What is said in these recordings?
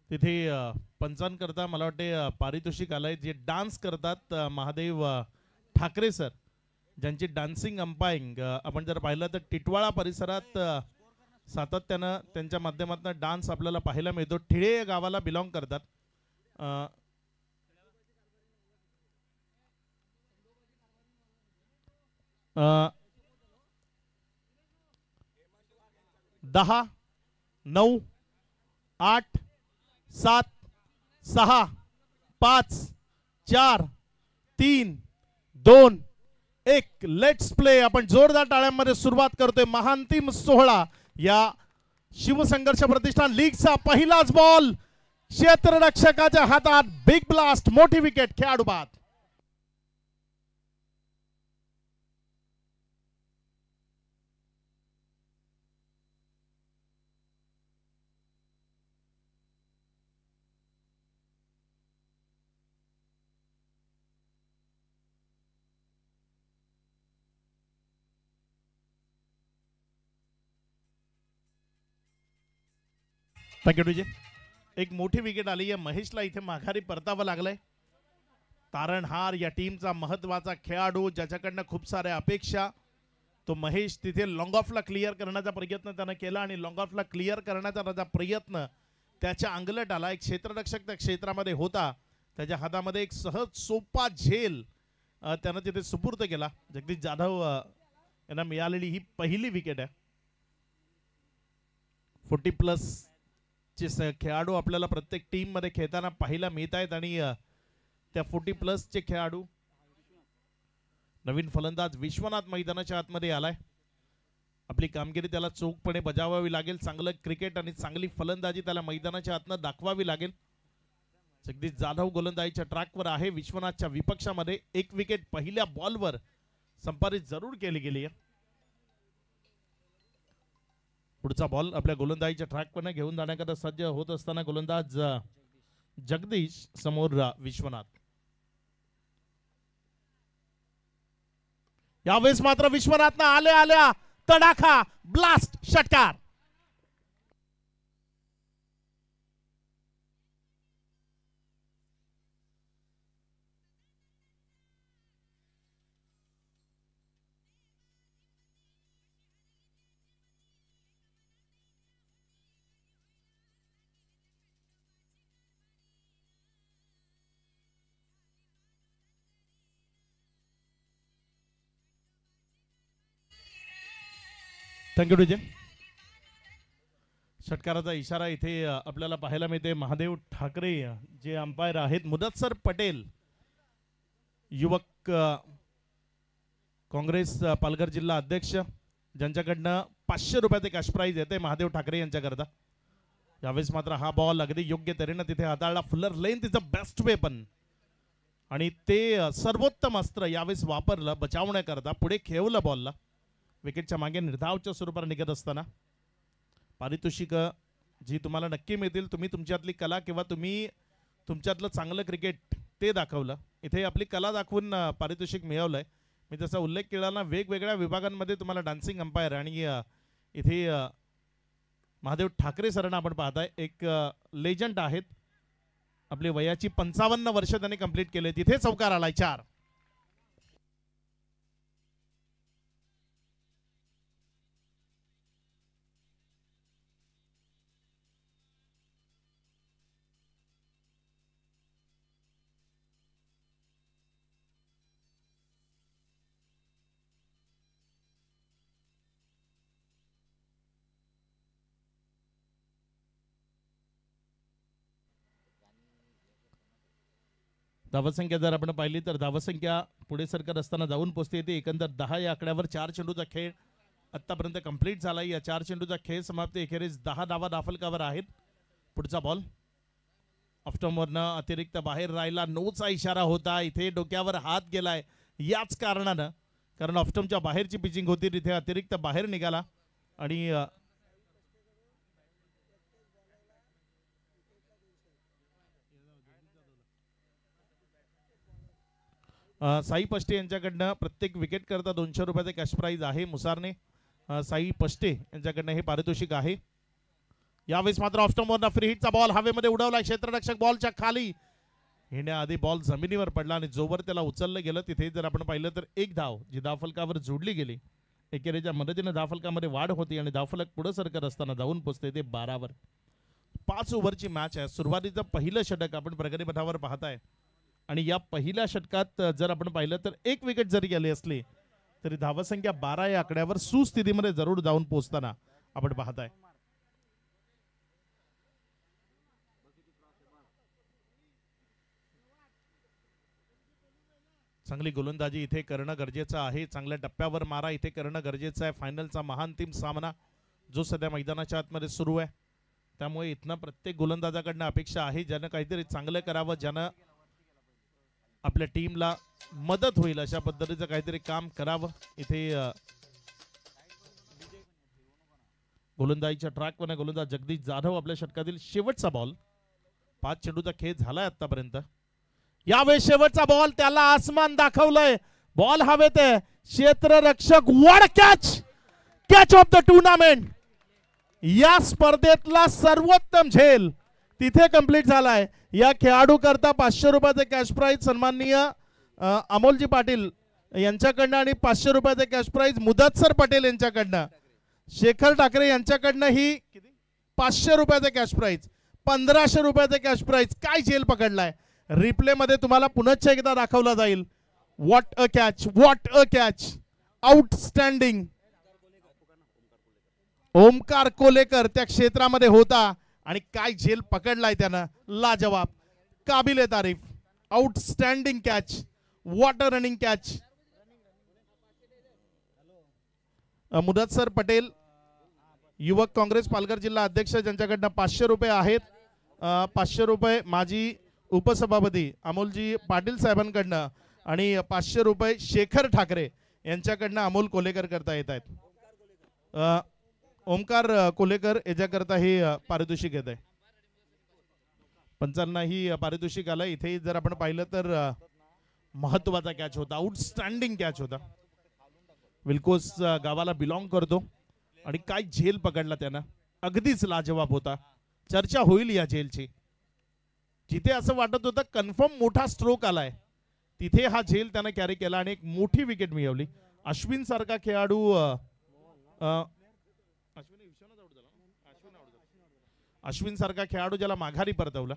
तिथे पंचांकरता मला वाटते पारितोषिक आलंय जे डान्स करतात महादेव ठाकरे सर ज्यांची डान्सिंग अंपायरिंग आपण जर पाहिलं तर टिटवाळा परिसरात सातत्यानं त्यांच्या माध्यमातून डान्स आपल्याला पाहायला मिळतो. ठिळे या गावाला बिलॉंग करतात. 10 9 8 7 6 5 4 3 2 1 लेट्स प्ले. आपण जोरदार टाळ्यांमध्ये सुरुवात करतोय. महांतिम सोहळा या शिवसंघर्ष प्रतिष्ठान लीगचा पहिलाच बॉल क्षेत्ररक्षकाच्या हातात. बिग ब्लास्ट, मोठी विकेट, खेळाडू बाद. थँक्यू विजय. एक मोठी विकेट आली आहे. महेशला इथे माघारी परतावं लागलंय. तारणहार या टीमचा महत्वाचा खेळाडू ज्याच्याकडनं खूप साऱ्या अपेक्षा. तो महेश तिथे लॉंग ऑफला क्लिअर करण्याचा प्रयत्न त्यानं केला आणि लॉंग ऑफला क्लिअर करण्याचा त्याचा प्रयत्न त्याच्या अंगलट आला. एक क्षेत्ररक्षक त्या क्षेत्रामध्ये होता. त्याच्या हातामध्ये एक सहज सोपा झेल त्यानं तिथे सुपूर्द केला. जगदीश जाधव यांना मिळालेली ही पहिली विकेट आहे. 40+ चे खेळाडू आपल्याला प्रत्येक टीम मध्ये खेळताना पाहायला मिळत आहेत आणि त्या 40+ चे खेळाडू. नवीन फलंदाज विश्वनाथ मैदानाच्या आतमध्ये आलाय. आपली कामगिरी त्याला चोखपणे बजावावी लागेल. चांगलं क्रिकेट आणि चांगली फलंदाजी त्याला मैदानाच्या आतनं दाखवावी लागेल. जगदीश जाधव गोलंदाजीच्या ट्रॅकवर आहे. विश्वनाथच्या विपक्षामध्ये एक विकेट पहिल्या बॉलवर संपादित जरूर केली गेली आहे. पुढचा बॉल आपल्या गोलंदाजीच्या ट्रॅकवर घेऊन जाण्याकरता सज्ज होत असताना गोलंदाज जगदीश समोर विश्वनाथ. यावेळेस मात्र विश्वनाथनं आल्या तडाखा ब्लास्ट षटकार. थँक्यू विजय. षटकाराचा इशारा इथे आपल्याला पाहायला मिळते. महादेव ठाकरे जे अंपायर आहेत. मुदत्सर पटेल युवक काँग्रेस पालघर जिल्हा अध्यक्ष ज्यांच्याकडनं 500 रुपयाचे कॅश प्राइज येते महादेव ठाकरे यांच्याकरता. यावेळेस मात्र हा बॉल अगदी योग्य तऱ्हेनं तिथे हाताळला. Fuller length is a best weapon आणि ते सर्वोत्तम अस्त्र यावेळेस वापरलं बचावण्याकरता. पुढे खेळवलं बॉलला. विकेटच्या मागे निर्धावच्या स्वरूपात निघत असताना पारितोषिक जी तुम्हाला नक्की मिळतील. तुम्ही तुमच्यातली कला किंवा तुम्ही तुमच्यातलं चांगलं क्रिकेट ते दाखवलं. इथे आपली कला दाखवून पारितोषिक मिळवलंय. मी त्याचा उल्लेख केला ना. वेगवेगळ्या विभागांमध्ये तुम्हाला डान्सिंग अंपायर आणि इथे महादेव ठाकरे सरांना आपण पाहताय. एक लेजंड आहेत. आपली वयाची 55 वर्ष त्यांनी कंप्लीट केले. तिथे चौकार आलाय 4. धावसंख्या जर आपण पाहिली तर धावसंख्या पुढे सरकत असताना जाऊन पोहोचते येते. एकंदर 10 या आकड्यावर 4 चेंडूचा खेळ आतापर्यंत कंप्लीट झाला. या 4 चेंडूचा खेळ समाप्ती एखेरीस 10 धावा दाफलकावर आहेत. पुढचा बॉल ऑफ्टमवरनं अतिरिक्त बाहेर राहिला. नोचा इशारा होता. इथे डोक्यावर हात गेलाय याच कारणानं, कारण ऑफ्टमच्या बाहेरची पिचिंग होती. तिथे अतिरिक्त बाहेर निघाला आणि साई पष्टे यांच्याकडनं प्रत्येक विकेट करता 200 रुपयाचे कॅश प्राइज आहे. मुसारने साई पष्टे यांच्याकडनं हे पारितोषिक आहे. यावेळेस मात्र ऑफस्टंपवरनं फ्री हिटचा बॉल हवेमध्ये उडवला, क्षेत्ररक्षक बॉलच्या खाली येण्याआधी बॉल जमिनीवर पडला आणि जोवर त्याला उचललं गेलं तिथे जर आपण पाहिलं तर एक धाव जी धावफलकावर जोडली गेली, एकेरीच्या मदतीने धावफलकामध्ये वाढ होती आणि धावफलक पुढे सरकत असताना जाऊन पोहोचते ते 12वर. 5 ओव्हरची मॅच आहे. सुरुवातीचं पहिलं षटक आपण प्रगतीपथावर पाहताय आणि या पहिल्या षटकात जर आपण पाहिलं तर एक विकेट जरी गेली असली तरी धावसंख्या 12 या आकड्यावर सुस्थितीमध्ये जरूर जाऊन पोहोचताना आपण पाहताय. चांगली गोलंदाजी इथे करणं गरजेचं आहे. चांगल्या टप्प्यावर मारा इथे करणं गरजेचं आहे. फायनलचा महाअंतिम सामना जो सध्या मैदानाच्या आतमध्ये सुरू आहे, त्यामुळे इथनं प्रत्येक गोलंदाजाकडनं अपेक्षा आहे ज्यानं काहीतरी चांगलं करावं, ज्यानं आपल्या टीमला मदत होईल अशा पद्धतीचं काहीतरी काम करावं. इथे गोलंदाजीच्या ट्रॅकवर गोलंदाज जगदीश जाधव आपल्या षटकातील शेवटचा बॉल. 5 चेंडूचा खेळ झालाय आतापर्यंत. यावेळी शेवटचा बॉल, त्याला आसमान दाखवलंय, बॉल हवेत आहे, क्षेत्ररक्षक वड कॅच ऑफ द टुर्नामेंट. या स्पर्धेतला सर्वोत्तम झेल तिथे कंप्लीट झालाय. या खेळाडू करता 500 रुपयाचे कॅश प्राइज सन्माननीय अमोलजी पाटील यांच्याकडनं आणि 500 रुपयाचे कॅश प्राइज मुदतसर पटेल यांच्याकडनं. शेखर ठाकरे यांच्याकडनं ही 500 रुपयाचे कॅश प्राइज, 1500 रुपयाचे कॅश प्राइज. काय झेल पकडलाय, रिप्ले मध्ये तुम्हाला पुन्हा एकदा दाखवला जाईल. What a catch, what a catch, outstanding. Omkar Kolekar त्या क्षेत्रामध्ये होता आणि काय झेल पकडलाय त्यानं, लाजवाब, काबिले तारीफ, outstanding catch, what a running catch. Mudassar Patel युवक काँग्रेस पालघर जिल्हा अध्यक्ष ज्यांच्याकडनं 500 रुपये आहेत. 500 रुपये माजी उपसभापती अमोलजी पाटील साहेबांकडनं आणि 500 रुपये शेखर ठाकरे यांच्याकडनं अमोल कोलेकर करता येत आहेत. ओमकार कोलेकर याच्याकरता हे पारितोषिक येत आहे. पंचांना ही पारितोषिक आलं. इथे जर आपण पाहिलं तर महत्वाचा कॅच होता, आउटस्टँडिंग कॅच होता. विल्कोस गावाला बिलॉंग करतो आणि काय झेल पकडला त्यानं, अगदीच लाजवाब होता. चर्चा होईल या झेलची. जिथे असं वाटत होतं कन्फर्म मोठा स्ट्रोक आलाय तिथे हा झेल त्यानं कॅरी केला आणि एक मोठी विकेट मिळवली. अश्विन सारखा खेळाडू, अश्विन सारखा खेळाडू ज्याला माघारी परतवला.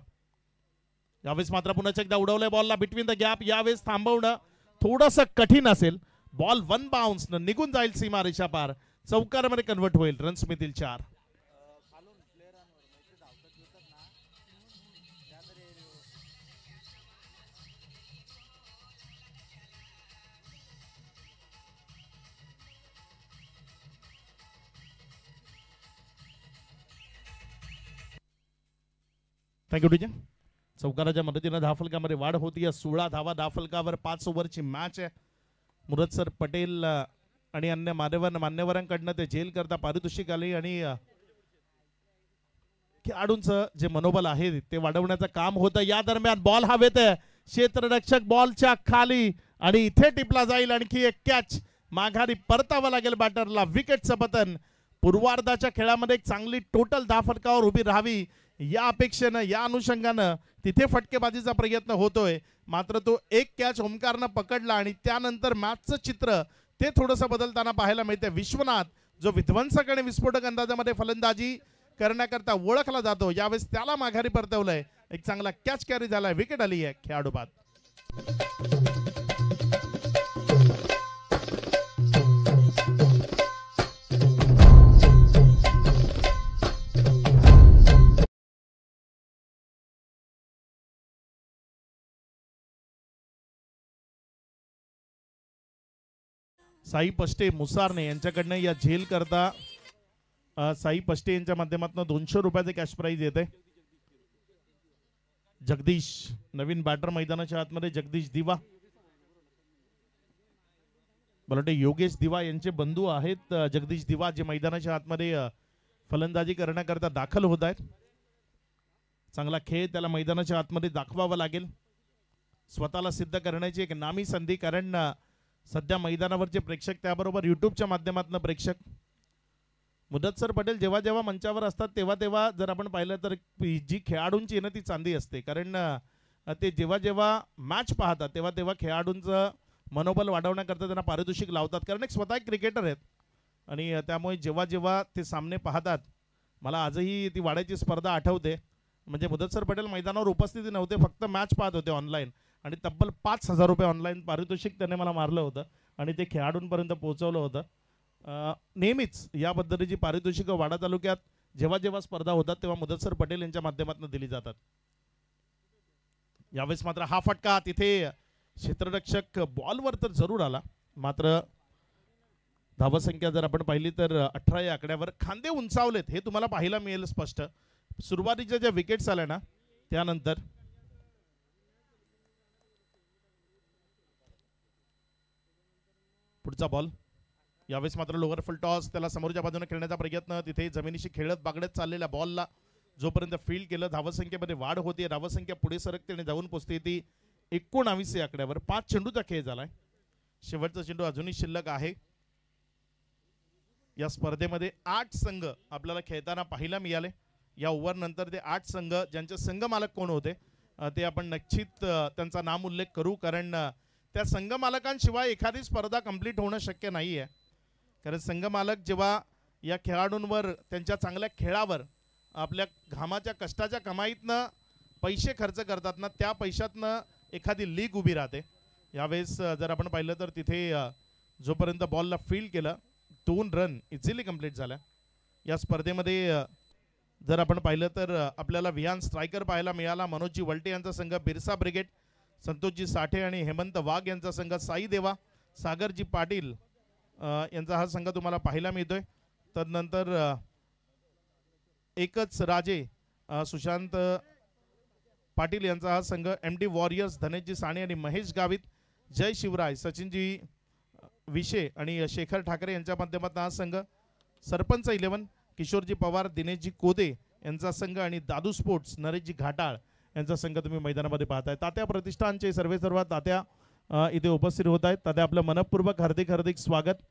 यावेळेस मात्र पुन्हा एकदा उडवलंय बॉलला बिटवीन द गॅप. यावेळेस थांबवणं थोडंसं कठीण असेल. बॉल 1 बाउन्स निघून जाईल सीमा रेषा पार, चौकारामध्ये कन्वर्ट होईल. रन्स मिळतील 4. Thank you teacher. चौकाराच्या मदतीने धावफलकामध्ये वाढ होती. 16 धावा धावफलकावर. 5 ओव्हरची मॅच आहे. मुदतसर पटेल आणि अन्य मान्यवरांकडनं ते झेल करता पारितोषिक आली आणि खेळाडूंचं जे मनोबल आहे ते वाढवण्याचं काम होतं. या दरम्यान बॉल हवेत आहे, क्षेत्ररक्षक बॉलच्या खाली आणि इथे टिपला जाईल. आणखी एक कॅच, माघारी परतावं लागेल बॅटरला. विकेटचं पतन. पूर्वार्धाच्या खेळामध्ये एक चांगली टोटल धावफलकावर उभी राहावी या अपेक्षेनं, या अनुषंगानं तिथे फटकेबाजीचा प्रयत्न होतोय. मात्र तो एक कॅच ओमकारनं पकडला आणि त्यानंतर मॅचचं चित्र ते थोडंसं बदलताना पाहायला मिळते. विश्वनाथ जो विध्वंसक आणि विस्फोटक अंदाजामध्ये फलंदाजी करण्याकरता ओळखला जातो, यावेळेस त्याला माघारी परतवलंय. एक चांगला कॅच कॅरी झालाय, विकेट आली आहे खेळाडू बाद. साई पष्टे मुसारने यांच्याकडनं या झेल करता साई पष्टे यांच्या माध्यमातून 200 रुपयाचे कॅश प्राइज येते. जगदीश नवीन बॅटर मैदानाच्या आतमध्ये, जगदीश दिवा, मला वाटतं योगेश दिवा यांचे बंधू आहेत. जगदीश दिवा जे मैदानाच्या आतमध्ये फलंदाजी करण्याकरता दाखल होत आहेत. चांगला खेळ त्याला मैदानाच्या आतमध्ये दाखवावा लागेल. स्वतःला सिद्ध करण्याची एक नामी संधी, कारण सध्या मैदानावरचे प्रेक्षक त्याबरोबर युट्यूबच्या माध्यमातून प्रेक्षक मुदतसर पटेल जेव्हा जेव्हा मंचावर असतात तेव्हा तेव्हा जर आपण पाहिलं तर जी खेळाडूंची आहे ना ती चांदी असते. कारण ते जेव्हा जेव्हा मॅच पाहतात तेव्हा तेव्हा खेळाडूंचं मनोबल वाढवण्याकरता त्यांना पारितोषिक लावतात. कारण एक स्वतः एक क्रिकेटर आहेत आणि त्यामुळे जेव्हा जेव्हा ते सामने पाहतात, मला आजही ती वाड्याची स्पर्धा आठवते. म्हणजे मुदतसर पटेल मैदानावर उपस्थिती नव्हते, फक्त मॅच पाहत होते ऑनलाईन आणि तब्बल 5,000 रुपये ऑनलाईन पारितोषिक त्याने मला मारलं होतं आणि ते खेळाडूंपर्यंत पोहोचवलं होतं. नेहमीच या पद्धतीची पारितोषिकं वाडा तालुक्यात जेव्हा जेव्हा स्पर्धा होतात तेव्हा मुदतसर पटेल यांच्या माध्यमातून दिली जातात. यावेळेस मात्र हा फटका तिथे क्षेत्ररक्षक बॉलवर तर जरूर आला, मात्र धावसंख्या जर आपण पाहिली तर 18 या आकड्यावर खांदे उंचावलेत हे तुम्हाला पाहायला मिळेल स्पष्ट. सुरुवातीच्या ज्या विकेट्स आल्या ना त्यानंतर पुढचा बॉल यावेळेस मात्र लोअर फुल टॉस, त्याला समोरच्या बाजूने खेळण्याचा प्रयत्न, तिथे जमिनीशी खेळत बागडत चाललेल्या बॉलला जोपर्यंत फील्ड केलं धावसंख्येमध्ये वाढ होते, धावसंख्या पुढे सरकते आणि जाऊन पोचते ती 19 या आकड्यावर. 5 चेंडूचा खेळ झालाय, शेवटचा चेंडू अजूनही शिल्लक आहे. या स्पर्धेमध्ये 8 संघ आपल्याला खेळताना पाहायला मिळाले. या ओव्हर नंतर ते 8 संघ ज्यांचे संघ मालक कोण होते ते आपण निश्चित त्यांचा नाम उल्लेख करू, कारण त्या संघ मालकांशिवाय एखादी स्पर्धा कंप्लीट होणं शक्य नाही आहे. कारण संघ मालक जेव्हा या खेळाडूंवर त्यांच्या चांगल्या खेळावर आपल्या घामाच्या कष्टाच्या कमाईतनं पैसे खर्च करतात ना, त्या पैशातनं एखादी लीग उभी राहते. यावेळेस जर आपण पाहिलं तर तिथे जोपर्यंत बॉलला फील्ड केलं 2 रन इझिली कंप्लीट झाल्या. या स्पर्धेमध्ये जर आपण पाहिलं तर आपल्याला विहान स्ट्रायकर पाहायला मिळाला. मनोजजी वलटे यांचा संघ बिरसा ब्रिगेड, संतोषजी साठे आणि हेमंत वाघ यांचा संघ साई देवा, सागरजी पाटील यांचा हा संघ तुम्हाला पाहायला मिळतोय. तदनंतर एकच राजे सुशांत पाटील यांचा हा संघ, MD वॉरियर्स धनेशजी साणे आणि महेश गावित, जय शिवराय सचिनजी विशे आणि शेखर ठाकरे यांच्या माध्यमातून हा संघ, सरपंच 11 किशोरजी पवार दिनेशजी कोदे यांचा संघ आणि दादू स्पोर्ट्स नरेशजी घाटाळ यांचा संघ तुम्ही मैदानामध्ये पाहताय. तात्या प्रतिष्ठानचे सर्व तात्या इथे उपस्थित होत आहेत. तात्या आपलं मनपूर्वक हार्दिक स्वागत,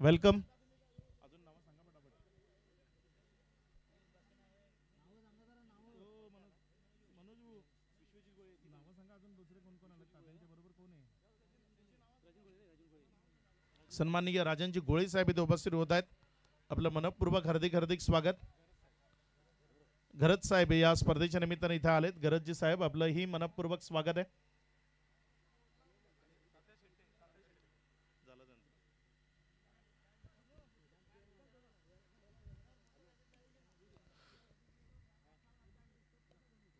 वेलकम. सन्माननीय राजनजी गोळे साहेब इथे उपस्थित होत आहेत. आपलं मनपूर्वक हार्दिक स्वागत. गरज साहेब या स्पर्धेच्या निमित्ताने इथे आलेत. गरजजी साहेब आपलं ही मनपूर्वक स्वागत आहे.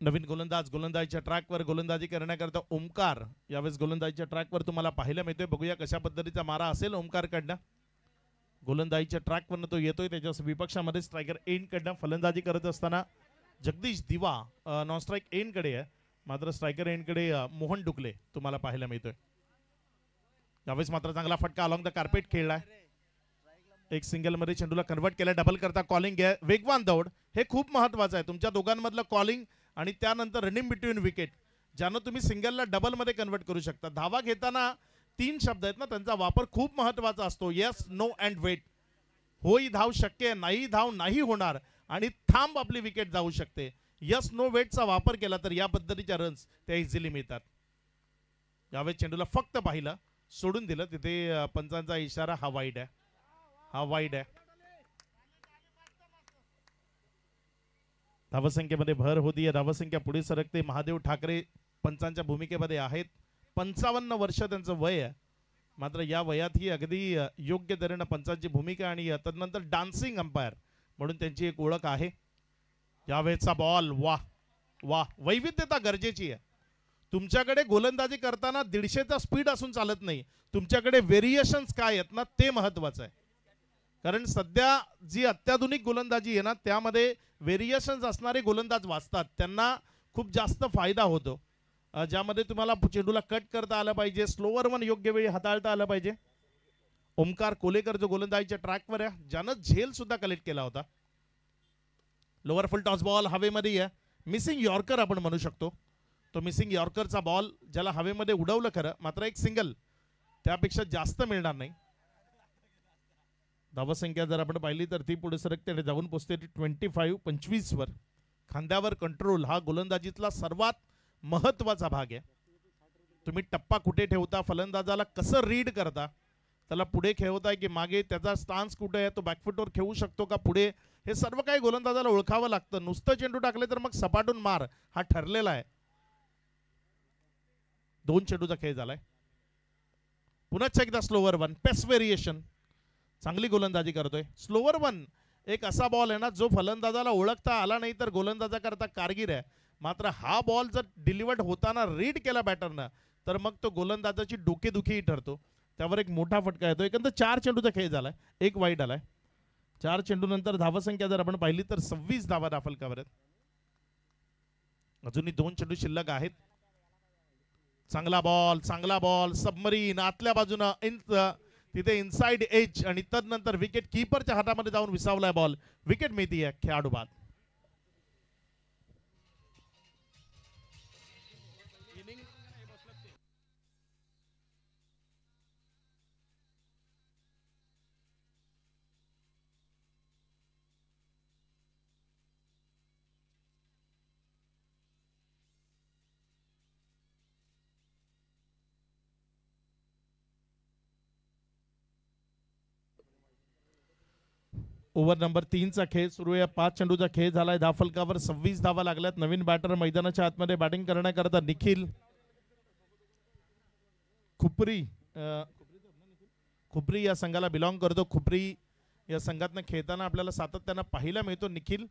नवीन गोलंदाजीच्या ट्रॅकवर गोलंदाजी करण्याकरता ओमकार यावेळेस गोलंदाजीच्या ट्रॅकवर तुम्हाला पाहायला मिळतोय. बघूया कशा पद्धतीचा मारा असेल ओमकार कडनं. गोलंदाजीच्या ट्रॅकवरनं तो येतोय, त्याच्या विपक्षामध्ये स्ट्रायकर एंड कडनं फलंदाजी करत असताना जगदीश दिवा नॉन स्ट्राईक एंड कडे आहे, मात्र स्ट्रायकर एंड कडे मोहन डुकले तुम्हाला पाहायला मिळतोय. यावेळेस मात्र चांगला फटका अलॉंग द कार्पेट खेळलाय. एक सिंगल मध्ये चेंडूला कन्वर्ट केला, डबल करता कॉलिंग आहे, वेगवान दौड. हे खूप महत्वाचं आहे तुमच्या दोघांमधलं कॉलिंग आणि त्यानंतर रनिंग बिटवीन विकेट, ज्यानं तुम्ही सिंगलला डबल मध्ये कन्वर्ट करू शकता. धावा घेताना 3 शब्द आहेत ना, त्यांचा वापर खूप महत्वाचा असतो. Yes, no and wait. होई धाव शक्य, नाही धाव नाही होणार आणि थांब आपली विकेट जाऊ शकते. यस नो वेटचा वापर केला तर या पद्धतीच्या रन्स त्या इझिली मिळतात. यावेळी चेंडूला फक्त पाहिलं, सोडून दिलं, तिथे पंचांचा इशारा हा वाईड आहे, हा वाईड आहे. धावसंख्येमध्ये भर होतीये, धावसंख्या पुढे सरकते. महादेव ठाकरे पंचांच्या भूमिकेमध्ये आहेत. 55 वर्ष त्यांचं वय आहे, मात्र या वयातही अगदी योग्य तऱ्हेने पंचांची भूमिका आणि तदनंतर डान्सिंग अंपायर म्हणून त्यांची एक ओळख आहे. यावेळेचा बॉल, वाह वाह, वैविध्यता गरजेची आहे. तुमच्याकडे गोलंदाजी करताना 150चा स्पीड असून चालत नाही, तुमच्याकडे व्हेरिएशन्स काय आहेत ना ते महत्वाचं आहे. कारण सध्या जी अत्याधुनिक गोलंदाजी आहे ना त्यामध्ये व्हेरिएशन्स असणारे गोलंदाज वाचतात, त्यांना खूप जास्त फायदा होतो. ज्यामध्ये तुम्हाला चेंडूला कट करता आलं पाहिजे, स्लोवर वन योग्य वेळी हाताळता आलं पाहिजे. ओमकार कोलेकर जो गोलंदाजीच्या ट्रॅकवर आहे, ज्यानं झेल सुद्धा कलेक्ट केला होता. लोअर फुल टॉस बॉल हवेमध्ये आहे, मिसिंग यॉर्कर आपण म्हणू शकतो. तो मिसिंग यॉर्करचा बॉल ज्याला हवेमध्ये उडवलं खरं, मात्र एक सिंगल, त्यापेक्षा जास्त मिळणार नाही. धावसंख्या जर आपण पाहिली तर ती पुढे सरकते आणि जाऊन पोहोचते 25 वर. खांद्यावर कंट्रोल हा गोलंदाजीतला सर्वात महत्वाचा भाग आहे. तुम्ही टप्पा कुठे ठेवता, फलंदाजाला कसं रीड करता, त्याला पुढे खेळवताय की मागे, त्याचा स्टान्स कुठे आहे, तो बॅकफुटवर खेळू शकतो का पुढे, हे सर्व काही गोलंदाजाला ओळखावं लागतं. नुसतं चेंडू टाकले तर मग सपाटून मार हा ठरलेला आहे. 2 चेंडूचा खेळ झालाय. पुन्हा एकदा स्लोवर वन, पेस व्हेरिएशन, चांगली गोलंदाजी करतोय. स्लोवर वन एक असा बॉल आहे ना जो फलंदाजाला ओळखता आला नाही तर गोलंदाजाकरता कारगीर आहे. मात्र हा बॉल जर डिलिव्हर्ड होताना रीड केला बॅटरनं तर मग तो गोलंदाजाची डोकेदुखीही ठरतो. त्यावर एक मोठा फटका येतो. एकंदर 4 चेंडूचा खेळ झालाय, 1 वाईट आलाय. 4 चेंडू नंतर धावसंख्या जर आपण पाहिली तर 26 धावा दाफलकावर आहेत. अजूनही 2 चेंडू शिल्लक आहेत. चांगला बॉल सबमरीन आतल्या बाजूनं तिथे इनसाइड एज आणि तदनंतर विकेट कीपरच्या हातामध्ये जाऊन विसावलाय बॉल. विकेट मिळतीये खेळाडू बाद. ओव्हर नंबर 3 चा खेळ सुरू आहे. 5 चेंडूचा खेळ झालाय. धाफलकावर 26 धावा लागल्यात. नवीन बॅटर मैदानाच्या आतमध्ये बॅटिंग करण्याकरता निखिल खुपरी या संघाला बिलॉंग करतो. खुपरी या संघातनं खेळताना आपल्याला सातत्यानं पाहायला मिळतो. निखिल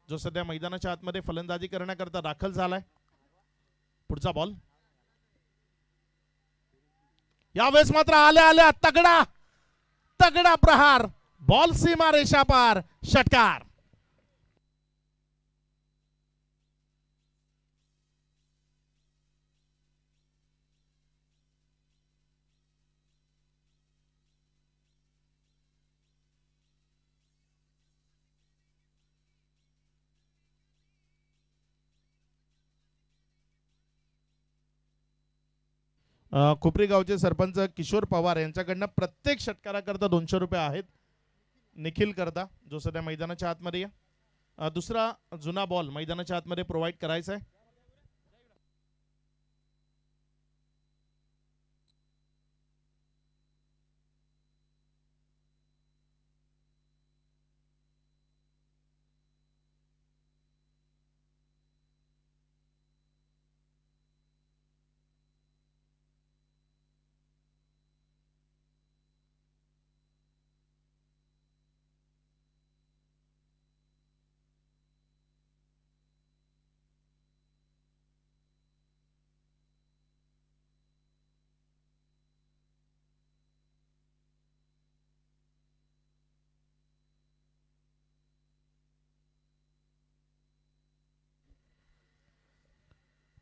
जो सध्या मैदानाच्या आतमध्ये फलंदाजी करण्याकरता दाखल झालाय. पुढचा बॉल यावेळेस मात्र आल्या तगडा प्रहार, बॉल सीमा रेषा पार, षटकार. खुपरी गावचे सरपंच किशोर पवार यांच्याकडनं प्रत्येक षटकाराकरता 200 रुपये आहेत. निखिल करता जो सध्या मैदानाच्या आतमध्ये दुसरा जुना बॉल मैदानाच्या आतमध्ये प्रोव्हाइड करायचा आहे.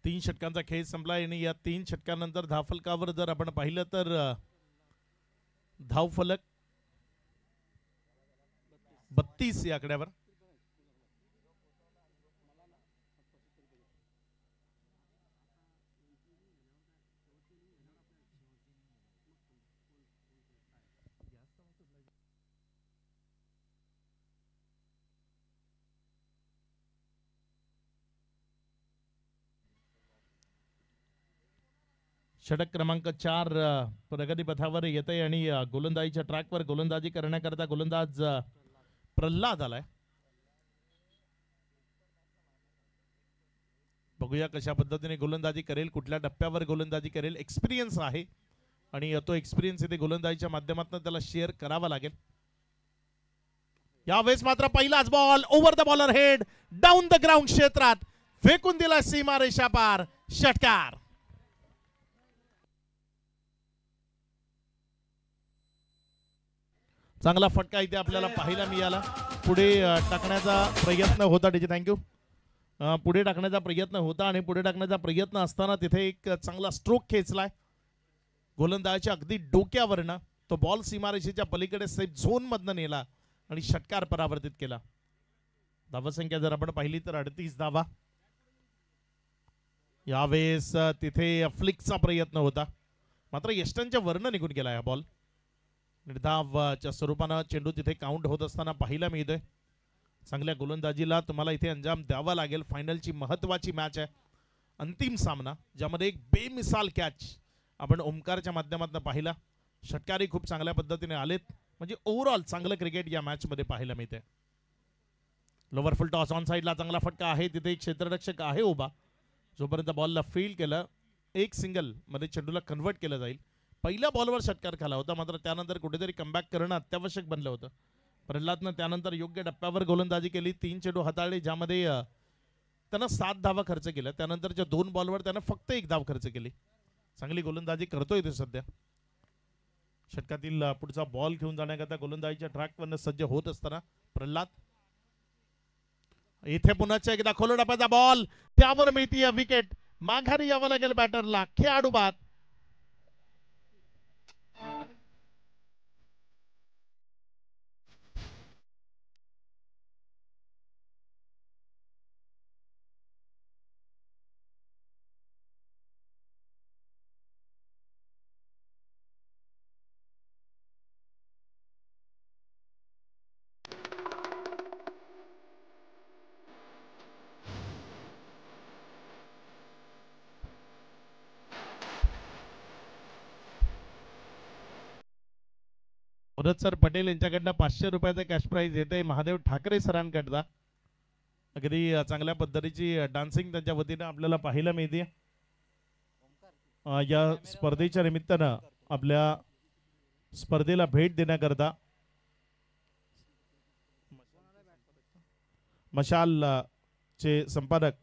तीन षटकांचा खेळ संपला आणि या 3 षटकांनंतर धावफलकावर जर आपण पाहिलं तर धावफलक 32 या आकड्यावर. षटक क्रमांक 4 प्रगतीपथावर येते आणि गोलंदाजीच्या ट्रॅकवर गोलंदाजी करण्याकरता गोलंदाज प्रल्हाद आलाय. बघूया कशा पद्धतीने गोलंदाजी करेल, कुठल्या टप्प्यावर गोलंदाजी करेल. एक्सपिरियन्स आहे आणि तो एक्सपिरियन्स इथे गोलंदाजीच्या माध्यमातून त्याला शेअर करावा लागेल. यावेळेस मात्र पहिलाच ball over the bowler head down the ground क्षेत्रात फेकून दिला सीमा रेषा पार, षटकार. चांगला फटका इथे आपल्याला पाहायला मिळाला. पुढे टाकण्याचा प्रयत्न होता. थँक्यू. पुढे टाकण्याचा प्रयत्न होता आणि पुढे टाकण्याचा प्रयत्न असताना तिथे एक चांगला स्ट्रोक खेचलाय गोलंदाजाच्या अगदी डोक्यावरनं. तो बॉल सीमारेषेच्या पलीकडे सेफ झोन मधनं नेला आणि षटकार परावर्तित केला. धावसंख्या जर आपण पाहिली तर 38 धावा. यावेळेस तिथे फ्लिकचा प्रयत्न होता मात्र यष्टनच्या वरनं निघून गेला हा बॉल. निर्धावच्या स्वरूपानं चेंडू तिथे काउंट होत असताना पाहायला मिळतोय. चांगल्या गोलंदाजीला तुम्हाला इथे अंजाम द्यावा लागेल. फायनलची महत्वाची मॅच आहे, अंतिम सामना, ज्यामध्ये एक बेमिसाल कॅच आपण ओमकारच्या माध्यमातून पाहिला. षटकारही खूप चांगल्या पद्धतीने आलेत. म्हणजे ओव्हरऑल चांगलं क्रिकेट या मॅच मध्ये पाहायला मिळते. लोवर फुल टॉस ऑन साइडला चांगला फटका आहे. तिथे एक क्षेत्ररक्षक आहे उभा. जोपर्यंत बॉलला फील्ड केलं, एक सिंगल मध्ये चेंडूला कन्वर्ट केलं जाईल. पहिल्या बॉलवर षटकार खाला होता, मात्र त्यानंतर कुठेतरी कमबॅक करणं अत्यावश्यक बनलं होतं. प्रल्हादनं त्यानंतर योग्य टप्प्यावर गोलंदाजी केली. 3 चेंडू हाताळले, ज्यामध्ये त्यानं 7 धावा खर्च केल्या. त्यानंतरच्या 2 बॉलवर त्यानं फक्त 1 धाव खर्च केली. चांगली गोलंदाजी करतोय ते सध्या. षटकातील पुढचा बॉल घेऊन जाण्याकरता गोलंदाजीच्या ट्रॅकवरनं सज्ज होत असताना प्रल्हाद, इथे पुन्हा एकदा खोलो टप्प्याचा बॉल, त्यावर मिळतीये विकेट. माघारी यावं लागेल बॅटरला. खेळाडू बाद. भरत सर पटेल यांच्याकडनं 500 रुपयाचा कॅश प्राइज येते महादेव ठाकरे सरांकडता. अगदी चांगल्या पद्धतीची डान्सिंग त्यांच्या वतीनं आपल्याला पाहायला मिळते. या स्पर्धेच्या निमित्तानं आपल्या स्पर्धेला भेट देण्याकरता मशाल चे संपादक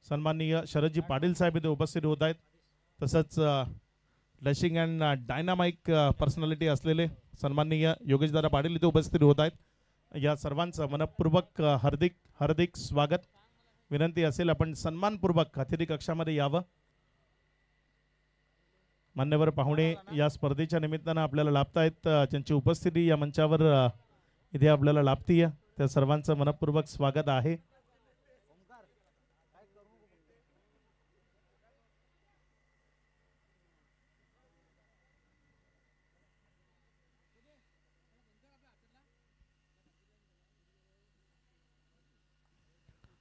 सन्माननीय शरदजी पाटील साहेब इथे उपस्थित होत आहेत. तसंच डॅशिंग अँड डायनामाइक पर्सनॅलिटी असलेले सन्माननीय योगेशदादा पाटील इथे उपस्थित होत आहेत. या सर्वांचं मनपूर्वक हार्दिक हार्दिक स्वागत. विनंती असेल आपण सन्मानपूर्वक अतिथी कक्षामध्ये यावं. मान्यवर पाहुणे या स्पर्धेच्या निमित्तानं आपल्याला लाभतायत. त्यांची उपस्थिती या मंचावर इथे आपल्याला लाभतीय. त्या सर्वांचं मनपूर्वक स्वागत आहे.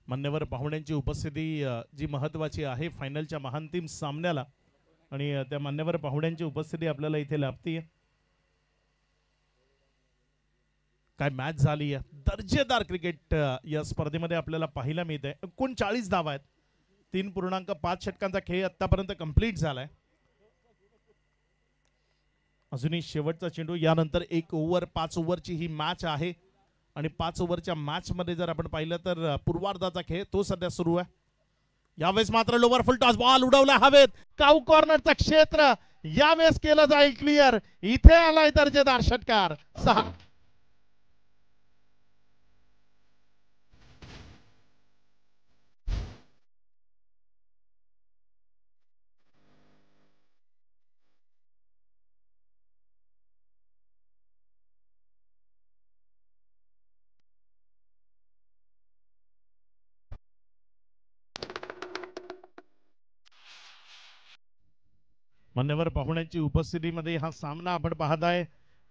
मान्यवर पाहुण्यांची उपस्थिती जी महत्वाची आहे फायनलच्या महांतिम सामन्याला, आणि त्या मान्यवर पाहुण्यांची उपस्थिती आपल्याला इथे लाभतीय. काय मॅच झाली आहे. दर्जेदार क्रिकेट या स्पर्धेमध्ये आपल्याला पाहायला मिळते. 39 धावा आहेत. 3.5 षटकांचा खेळ आतापर्यंत कंप्लीट झालाय. अजूनही शेवटचा चेंडू. यानंतर 1 ओव्हर 5 ओव्हरची ही मॅच आहे. आणि 5 ओव्हरच्या मॅच मध्ये जर आपण पाहिलं तर पूर्वार्धाचा खेळ तो सध्या सुरू आहे. यावेळेस मात्र लोवर फुल टॉस बॉल उडवला हवेत. काऊ कॉर्नरचं क्षेत्र यावेळेस केलं जाईल क्लिअर. इथे आलाय दर्जेदार षटकार. 6. मान्यवर पाहुण्यांची उपस्थितीमध्ये हा सामना आपण पाहताय.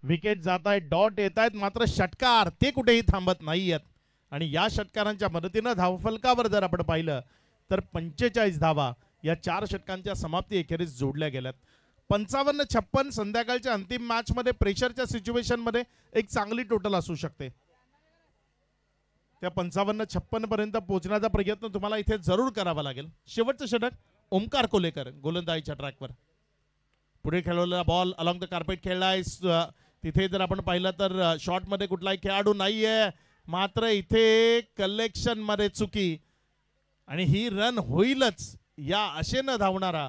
विकेट जात आहे, डॉट येत आहेत, मात्र षटकार ते कुठेही थांबत नाहीयेत. आणि या षटकारांच्या मदतीनं धावफलकावर जर आपण पाहिलं तर 45 धावा या 4 षटकांच्या समाप्ती एखेरीस जोडल्या गेल्यात. 55-56 संध्याकाळच्या अंतिम मॅच मध्ये प्रेशरच्या सिच्युएशन मध्ये एक चांगली टोटल असू शकते. त्या 55-56 पर्यंत पोहोचण्याचा प्रयत्न तुम्हाला इथे जरूर करावा लागेल. शेवटचं षटक ओमकार कोलेकर गोलंदाजीच्या ट्रॅकवर. पुढे खेळवलेला बॉल अलॉंग द कार्पेट खेळलाय. तिथे जर आपण पाहिलं तर शॉट मध्ये कुठलाही खेळाडू नाहीये, मात्र इथे कलेक्शन मध्ये चुकी, आणि ही रन होईलच या आशेनं धावणारा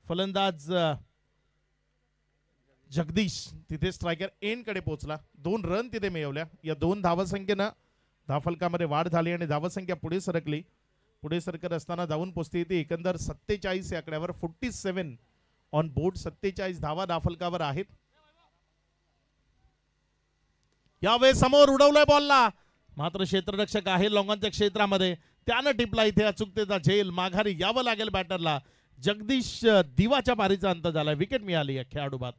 फलंदाज जगदीश तिथे स्ट्रायकर एंड कडे पोहोचला. 2 रन तिथे मिळवल्या. या 2 धावसंख्येनं धावफलकामध्ये वाढ झाली आणि धावसंख्या पुढे सरकली. पुढे सरकत असताना जाऊन पोहोचते ती एकंदर 47 या आकड्यावर. 47 ऑन बोर्ड. 47 धावा धावफलकावर आहेत. यावेळेस समोर उडवलंय बॉलला, मात्र क्षेत्ररक्षक आहे लॉंगॉनच्या क्षेत्रामध्ये. त्यानं टिपला इथे अचूकतेचा झेल. माघारी यावं लागेल बॅटरला. जगदीश दिवाच्या पारीचा अंत झाला. विकेट मिळाली आहे. खेळाडू बाद.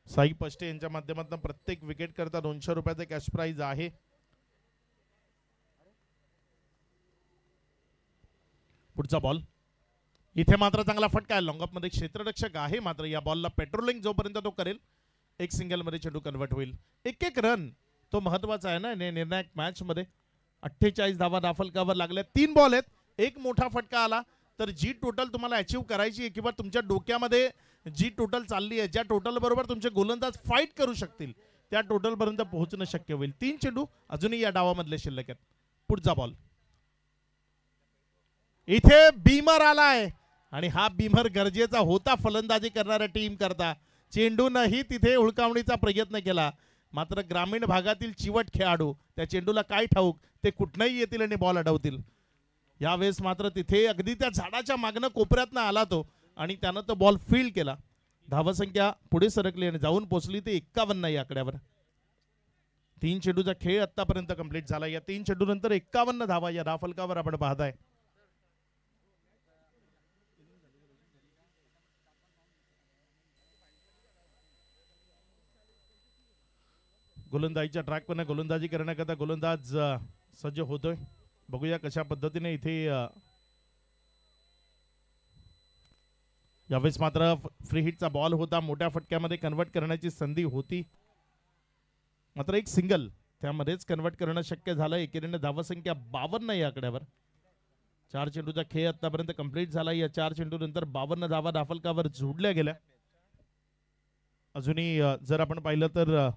साई पष्टे यांच्या माध्यमातून प्रत्येक विकेट करता 200 रुपयाचे कॅश प्राइज आहे. पुढचा बॉल इथे मात्र चांगला फटका आहे. लॉंग ऑफ मध्ये क्षेत्ररक्षक आहे, मात्र या बॉलला पेट्रोलिंग जोपर्यंत तो करेल एक सिंगल मध्ये चेंडू कन्वर्ट होईल. एक एक रन तो महत्वाचा आहे ना निर्णायक मॅच मध्ये. 48 धावा दाफलकावर लागल्या. 3 बॉल आहेत, एक मोठा फटका आला तर जी टोटल तुम्हाला अचीव करायची आहे किंवा तुमच्या डोक्यामध्ये जी टोटल चालली आहे, ज्या टोटल बरोबर तुमचे गोलंदाज फाईट करू शकतील त्या टोटल पर्यंत पोहोचणं शक्य होईल. 3 चेंडू अजूनही या डावामधले शिल्लक आहेत. पुढचा बॉल इथे बीमर आलाय आणि हा बीमर गरजेचा होता फलंदाजी करणाऱ्या टीम करता. चेंडूनही तिथे हुळकावणीचा प्रयत्न केला, मात्र ग्रामीण भागातील चिवट खेळाडू त्या चेंडूला काय ठाऊक ते कुठनंही येतील आणि बॉल अडवतील. यावेळेस मात्र तिथे अगदी त्या झाडाच्या मागणं कोपऱ्यातनं आला तो आणि त्यानं तो बॉल फील्ड केला. धावसंख्या पुढे सरकली आणि जाऊन पोहोचली ते 51 या आकड्यावर. 3 चेंडूचा खेळ आतापर्यंत कंप्लीट झाला. या 3 चेंडू नंतर 51 धावा या धावफलकावर आपण पाहताय. गोलंदाजीच्या ट्रॅकवर गोलंदाजी करण्याकरता गोलंदाज सज्ज होतोय. बघूया कशा पद्धतीने इथे यावेळेस मात्र फ्री हिटचा बॉल होता, मोठ्या फटक्यामध्ये कन्वर्ट करण्याची संधी होती, मात्र एक सिंगल त्यामध्येच कन्वर्ट करणं शक्य झालं. एकेरीने धावसंख्या 52 या आकड्यावर. 4 चेंडूचा खेळ आतापर्यंत कंप्लीट झाला. या 4 चेंडू नंतर 52 धावा दाफलकावर जोडल्या गेल्या. अजूनही जर आपण पाहिलं तर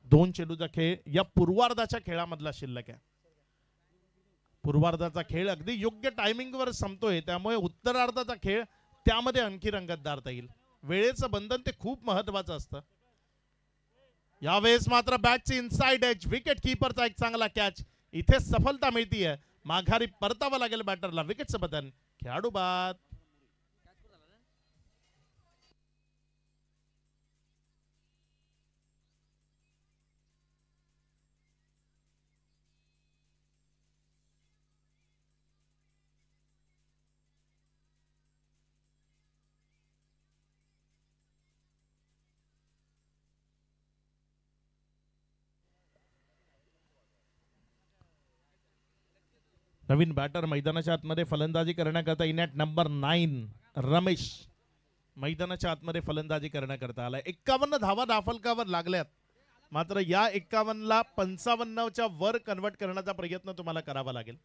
2 चेंडूचा खेळ या पूर्वार्धाच्या खेळामधला शिल्लक आहे. पूर्वार्धाचा खेळ अगदी योग्य टायमिंगवर संपतोय, त्यामुळे उत्तरार्धाचा खेळ त्यामध्ये आणखी रंगतदार येईल. वेळेचं बंधन ते खूप महत्वाचं असतं. यावेळेस मात्र बॅटची इनसाइड एज, विकेट कीपरचा एक चांगला कॅच. इथे सफलता मिळतीये. माघारी परतावं लागेल बॅटरला. विकेटचं बटन खेळाडू बाद. नवीन बॅटर मैदानाच्या आतमध्ये फलंदाजी करण्याकरता इनॅट नंबर 9 रमेश मैदानाच्या आतमध्ये फलंदाजी करण्याकरता आला. 51 धावा दाफलकावर लागल्यात, मात्र या 51ला 55च्या वर कन्वर्ट करण्याचा प्रयत्न तुम्हाला करावा लागेल.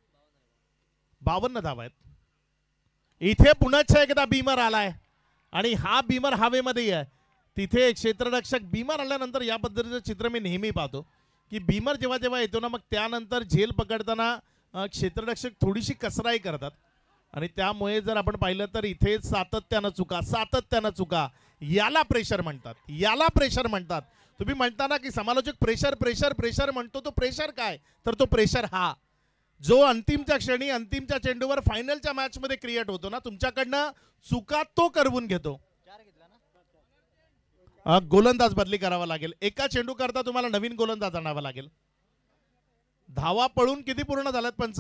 52 धावा आहेत. इथे पुन्हा एकदा बीमर आलाय आणि हा बीमर हवेमध्ये आहे. तिथे क्षेत्ररक्षक बीमर आल्यानंतर या पद्धतीचं चित्र मी नेहमी पाहतो की बीमर जेव्हा जेव्हा येतो ना, मग त्यानंतर झेल पकडताना क्षेत्ररक्षक थोडीशी कसराई करतात आणि त्यामुळे जर आपण पाहिलं तर इथे सातत्यानं चुका. याला प्रेशर म्हणतात, याला प्रेशर म्हणतात. तुम्ही म्हणताना की समालोचक प्रेशर प्रेशर प्रेशर म्हणतो, तो प्रेशर काय तर तो प्रेशर हा जो अंतिमच्या क्षणी अंतिमच्या चेंडूवर फायनलच्या मॅच मध्ये क्रिएट होतो ना, तुमच्याकडनं चुका तो करवून घेतो. गोलंदाज बदली करावा लागेल. एका चेंडू करता तुम्हाला नवीन गोलंदाज आणावा लागेल. धावा पळून किती पूर्ण झाल्यात पंच?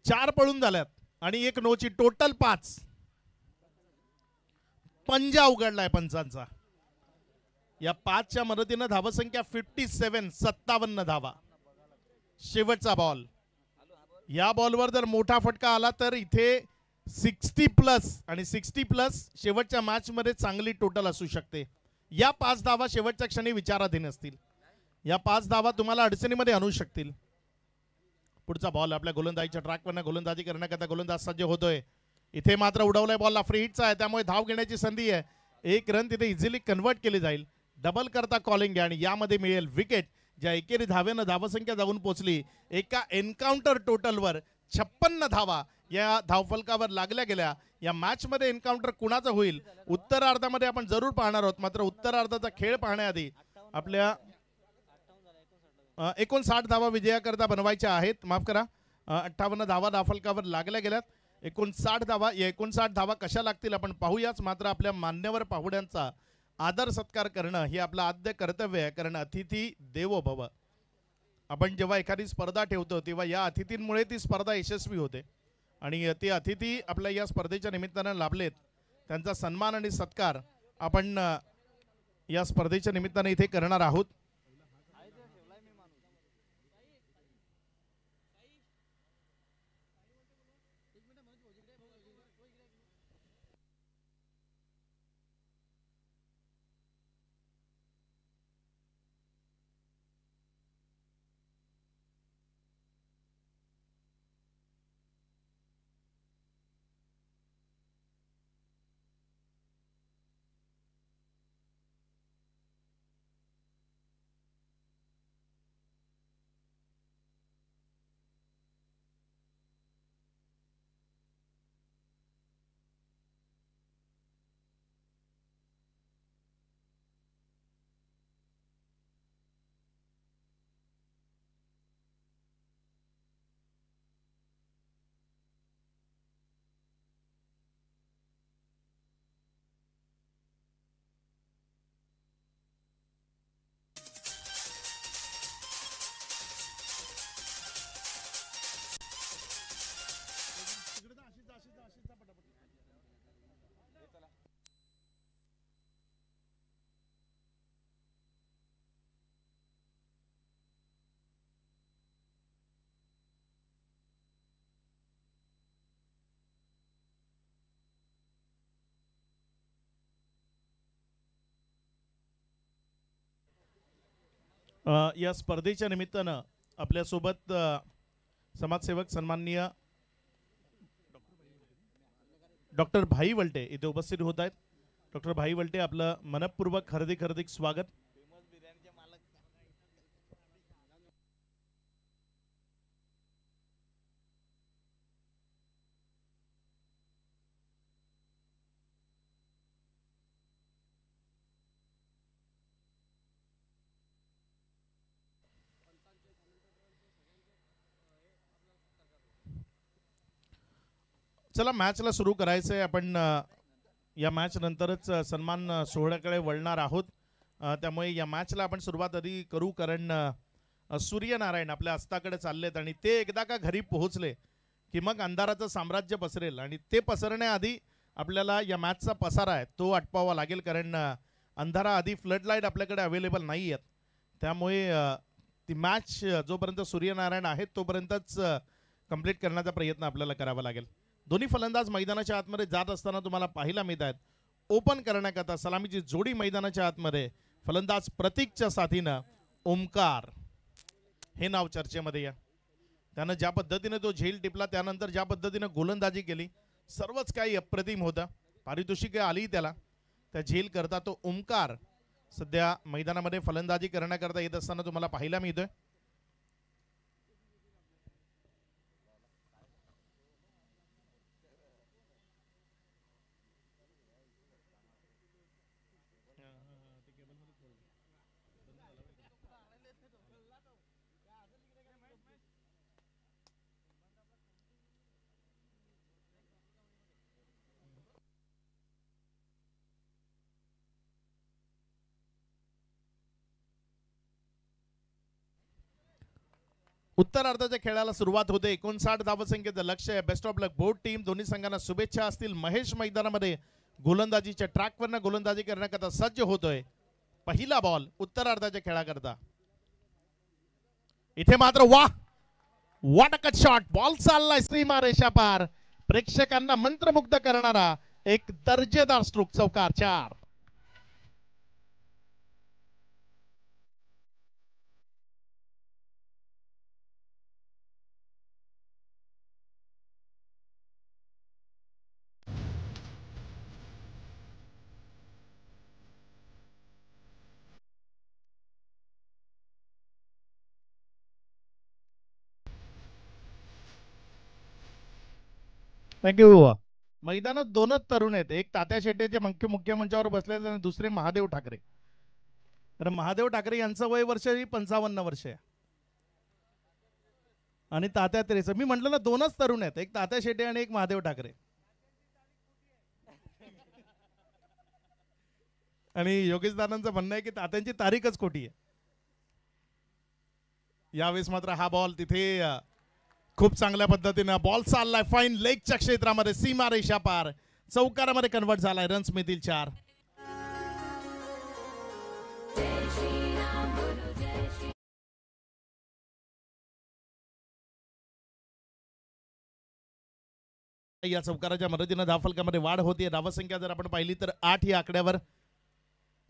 4 पळून झाल्यात आणि 1 नोची, टोटल 5. पंजा उघडलाय पंचांचा. या 5च्या मदतीनं धावसंख्या 57 धावा. शेवटचा बॉल. या बॉलवर जर मोठा फटका आला तर इथे 60+ आणि 60+ शेवटच्या मॅच मध्ये चांगली टोटल असू शकते. या 5 धावा शेवटच्या क्षणी विचाराधीन असतील. या 5 धावा तुम्हाला अडचणीमध्ये आणू शकतील. पुढचा बॉल आपल्या गोलंदाजीच्या ट्रॅकवर गोलंदाजी करण्याकरता गोलंदाज सज्ज होतोय. इथे मात्र उडवलाय बॉलला, फ्री हिटचा आहे, त्यामुळे धाव घेण्याची संधी आहे. 1 रन तिथे इझिली कन्वर्ट केली जाईल. डबल करता कॉलिंग आहे आणि यामध्ये मिळेल विकेट. ज्या एकेरी धावेनं धावसंख्या जाऊन पोहोचली एका एन्काउंटर टोटलवर 56 धावा या धावफलकावर लागल्या गेल्या. या मॅच मध्ये एन्काउंटर कुणाचं होईल उत्तरार्धामध्ये आपण जरूर पाहणार आहोत. मात्र उत्तरार्धाचा खेळ पाहण्याआधी आपल्या 59 धावा विजयाकरता बनवायच्या आहेत. माफ करा, 58 धावा धावफलकावर लागल्या गेल्यात. 59 धावा. या 59 धावा कशा लागतील आपण पाहूयाच. मात्र आपल्या मान्यवर पाहुण्यांचा आदर सत्कार करणं हे आपलं आद्य कर्तव्य आहे. कारण अतिथी देवो भव. आपण जेव्हा एखादी स्पर्धा ठेवतो तेव्हा या अतिथींमुळे ती स्पर्धा यशस्वी होते. आणि ते अतिथी आपल्या या स्पर्धेच्या निमित्तानं लाभलेत. त्यांचा सन्मान आणि सत्कार आपण या स्पर्धेच्या निमित्तानं इथे करणार आहोत. या स्पर्धेच्या निमित्तानं आपल्यासोबत समाजसेवक सन्माननीय डॉक्टर भाई वलटे इथे उपस्थित होत आहेत. डॉक्टर भाई वलटे, आपलं मनपूर्वक हार्दिक स्वागत. चला मॅचला सुरू करायचंय. आपण या मॅच नंतरच सन्मान सोहळ्याकडे वळणार आहोत. त्यामुळे या मॅचला आपण सुरुवात आधी करू. कारण सूर्यनारायण आपल्या अस्ताकडे चाललेत आणि ते एकदा का घरी पोहोचले की मग अंधाराचं साम्राज्य पसरेल. आणि ते पसरण्याआधी आपल्याला या मॅचचा पसारा आहे तो आटपावा लागेल. कारण अंधारा आधी फ्लड लाईट आपल्याकडे अवेलेबल नाही आहेत. त्यामुळे ती मॅच जोपर्यंत सूर्यनारायण आहेत तोपर्यंतच कंप्लीट करण्याचा प्रयत्न आपल्याला करावा लागेल. दोन्ही फलंदाज मैदानाच्या आतमध्ये जात असताना तुम्हाला पाहायला मिळत आहेत. ओपन करण्याकरता सलामीची जोडी मैदानाच्या आतमध्ये फलंदाज प्रतीकच्या साथीनं ओमकार हे नाव चर्चेमध्ये या. त्यानं ज्या पद्धतीने तो झेल टिपला त्यानंतर ज्या पद्धतीने गोलंदाजी केली सर्वच काही अप्रतिम होतं. पारितोषिके आली त्याला. त्या झेल करता तो ओमकार सध्या मैदानामध्ये फलंदाजी करण्याकरता येत असताना तुम्हाला पाहायला मिळतोय. उत्तरार्धाच्या खेळाला सुरुवात होते. 59 धावसंख्येचं लक्ष्य आहे. Best of luck both team. दोन्ही संघांना शुभेच्छा असतील. महेश मैदानामध्ये गोलंदाजीच्या ट्रॅकवरनं गोलंदाजी करण्याकरता सज्ज होतोय. पहिला बॉल उत्तरार्धाच्या खेळाकरता. इथे मात्र वाह, what a cut shot. Ball चाललाय सीमा रेषा पार. प्रेक्षकांना मंत्रमुग्ध करणारा एक दर्जेदार स्ट्रोक. चौकार 4. थँक्यू. मैदानात दोनच तरुण आहेत, एक तात्या शेट्टे जे मुख्य मंचावर बसले आणि दुसरे महादेव ठाकरे. तर महादेव ठाकरे यांचं वय वर्ष 55 वर्ष आहे आणि तात्या 63. मी म्हटलं ना दोनच तरुण आहेत, एक तात्या शेट्टे आणि एक महादेव ठाकरे. आणि योगेश दादांचं म्हणणं आहे की तात्यांची तारीखच खोटी आहे. यावेळेस मात्र हा बॉल तिथे खूप चांगल्या पद्धतीनं बॉल चाललाय फाईन लेगच्या क्षेत्रामध्ये, सीमा रेषा पार चौकारामध्ये कन्वर्ट झालाय. रन्स मिळतील 4. या चौकाराच्या मदतीनं धावफलकामध्ये वाढ होते. धावसंख्या जर आपण पाहिली तर 8 या आकड्यावर.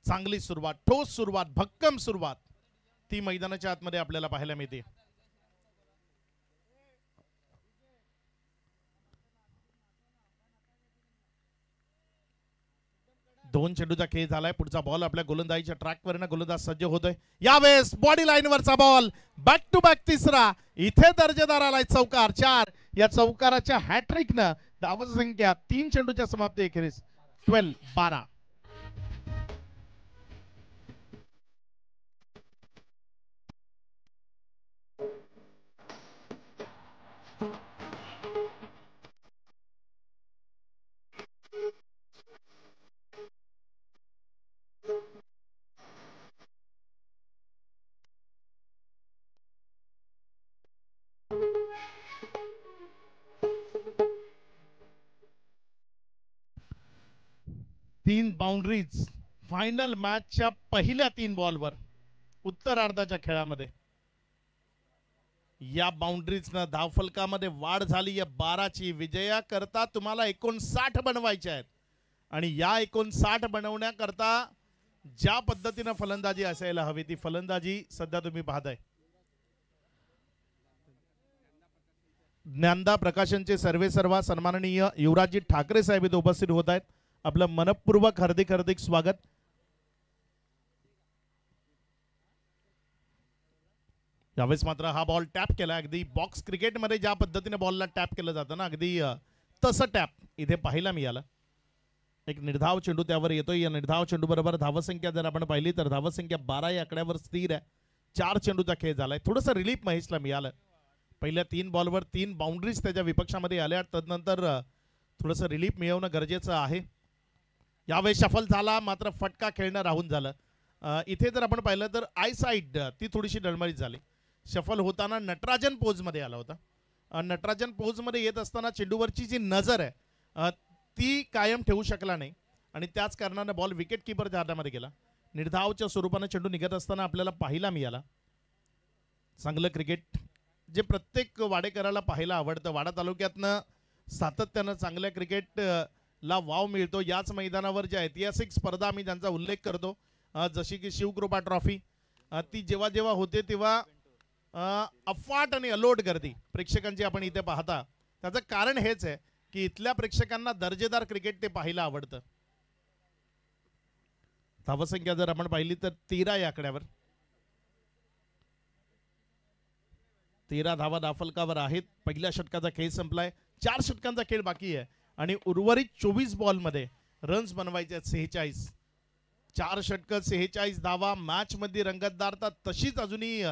चांगली सुरुवात, ठोस सुरुवात, भक्कम सुरुवात ती मैदानाच्या आतमध्ये आपल्याला पाहायला मिळते. दोन चेंडूचा खेळ झालाय. पुढचा बॉल आपल्या गोलंदाजीच्या ट्रॅकवर ना, गोलंदाज सज्ज होतोय. यावेळेस बॉडी लाईनवरचा बॉल, बॅक टू बॅक तिसरा. इथे दर्जेदार आलाय चौकार 4. या चौकाराच्या हॅट्रिकनं धावसंख्या 3 चेंडूच्या समाप्ती अखेरीस 12. तीन बाउंड्रीज फायनल मॅचच्या पहिल्या 3 बॉलवर उत्तरार्धाच्या खेळामध्ये. या बाउंड्रीजनं धावफलकामध्ये वाढ झाली आहे 12ची. विजया करता तुम्हाला 59 बनवायचे आहेत आणि या 59 बनवण्याकरता ज्या पद्धतीनं फलंदाजी असायला हवी ती फलंदाजी सध्या तुम्ही पाहताय. ज्ञानदा प्रकाशनचे सर्वे सर्वा सन्माननीय युवराजजी ठाकरे साहेब इथे उपस्थित होत आहेत. आपलं मनपूर्वक हार्दिक स्वागत. यावेळेस मात्र हा बॉल टॅप केला. अगदी बॉक्स क्रिकेटमध्ये ज्या पद्धतीने बॉलला टॅप केलं जातं ना, अगदी तसं टॅप इथे पाहायला मिळालं. एक निर्धाव चेंडू त्यावर येतोय. या निर्धाव चेंडू बरोबर धावसंख्या जर आपण पाहिली तर धावसंख्या 12 या आकड्यावर स्थिर आहे. 4 चेंडूचा खेळ झालाय. थोडंसं रिलीफ महेशला मिळालं. पहिल्या 3 बॉलवर 3 बाउंड्रीज त्याच्या विपक्षामध्ये आल्या. तदनंतर थोडंसं रिलीफ मिळवणं गरजेचं आहे. यावेळी शफल झाला मात्र फटका खेळणं राहून झालं. इथे जर आपण पाहिलं तर आय साईड ती थोडीशी डळमळीत झाली. शफल होताना नटराजन पोजमध्ये आला होता. नटराजन पोजमध्ये येत असताना चेंडूवरची जी नजर आहे ती कायम ठेवू शकला नाही आणि त्याच कारणाने बॉल विकेट किपरच्या हातामध्ये गेला. निर्धावच्या स्वरूपाने चेंडू निघत असताना आपल्याला पाहायला मिळाला. चांगलं क्रिकेट जे प्रत्येक वाडेकराला पाहायला आवडतं. वाडा तालुक्यातनं सातत्यानं चांगल्या क्रिकेट ला वाव मिळतो. याच मैदानावर जे ऐतिहासिक स्पर्धा आम्ही ज्यांचा उल्लेख करतो जशी की शिवकृपा ट्रॉफी ती जेव्हा जेव्हा होते तेव्हा अफाट आणि अलोट गर्दी प्रेक्षकांची आपण इथे पाहता. त्याचं कारण हेच आहे की इथल्या प्रेक्षकांना दर्जेदार क्रिकेट ते पाहायला आवडतं. धावसंख्या जर आपण पाहिली तर 13 या आकड्यावर. 13 धावा धावफलकावर आहेत. पहिल्या षटकाचा खेळ संपलाय. 4 षटकांचा खेळ बाकी आहे आणि उर्वरित 24 बॉलमध्ये रन्स बनवायचे आहेत 46. 4 षटक 46 धावा. मॅच मध्ये रंगतदारता तशीच अजूनही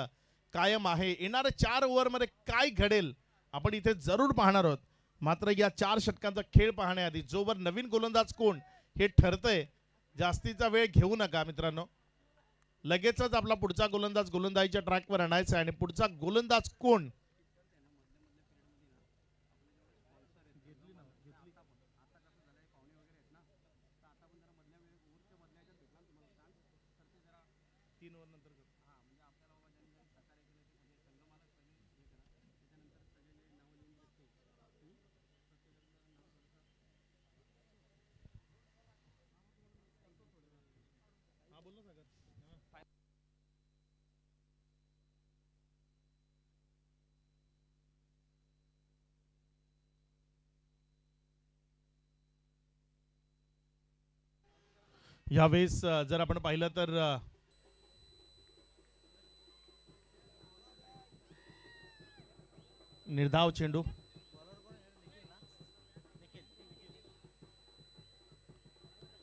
कायम आहे. येणाऱ्या 4 ओव्हरमध्ये काय घडेल आपण इथे जरूर पाहणार आहोत. मात्र या 4 षटकांचा खेळ पाहण्याआधी जोवर नवीन गोलंदाज कोण हे ठरतंय जास्तीचा वेळ घेऊ नका मित्रांनो. लगेचच आपला पुढचा गोलंदाज गोलंदाजीच्या ट्रॅकवर आणायचा आणि पुढचा गोलंदाज कोण यावेळेस जर आपण पाहिलं तर निर्धाव चेंडू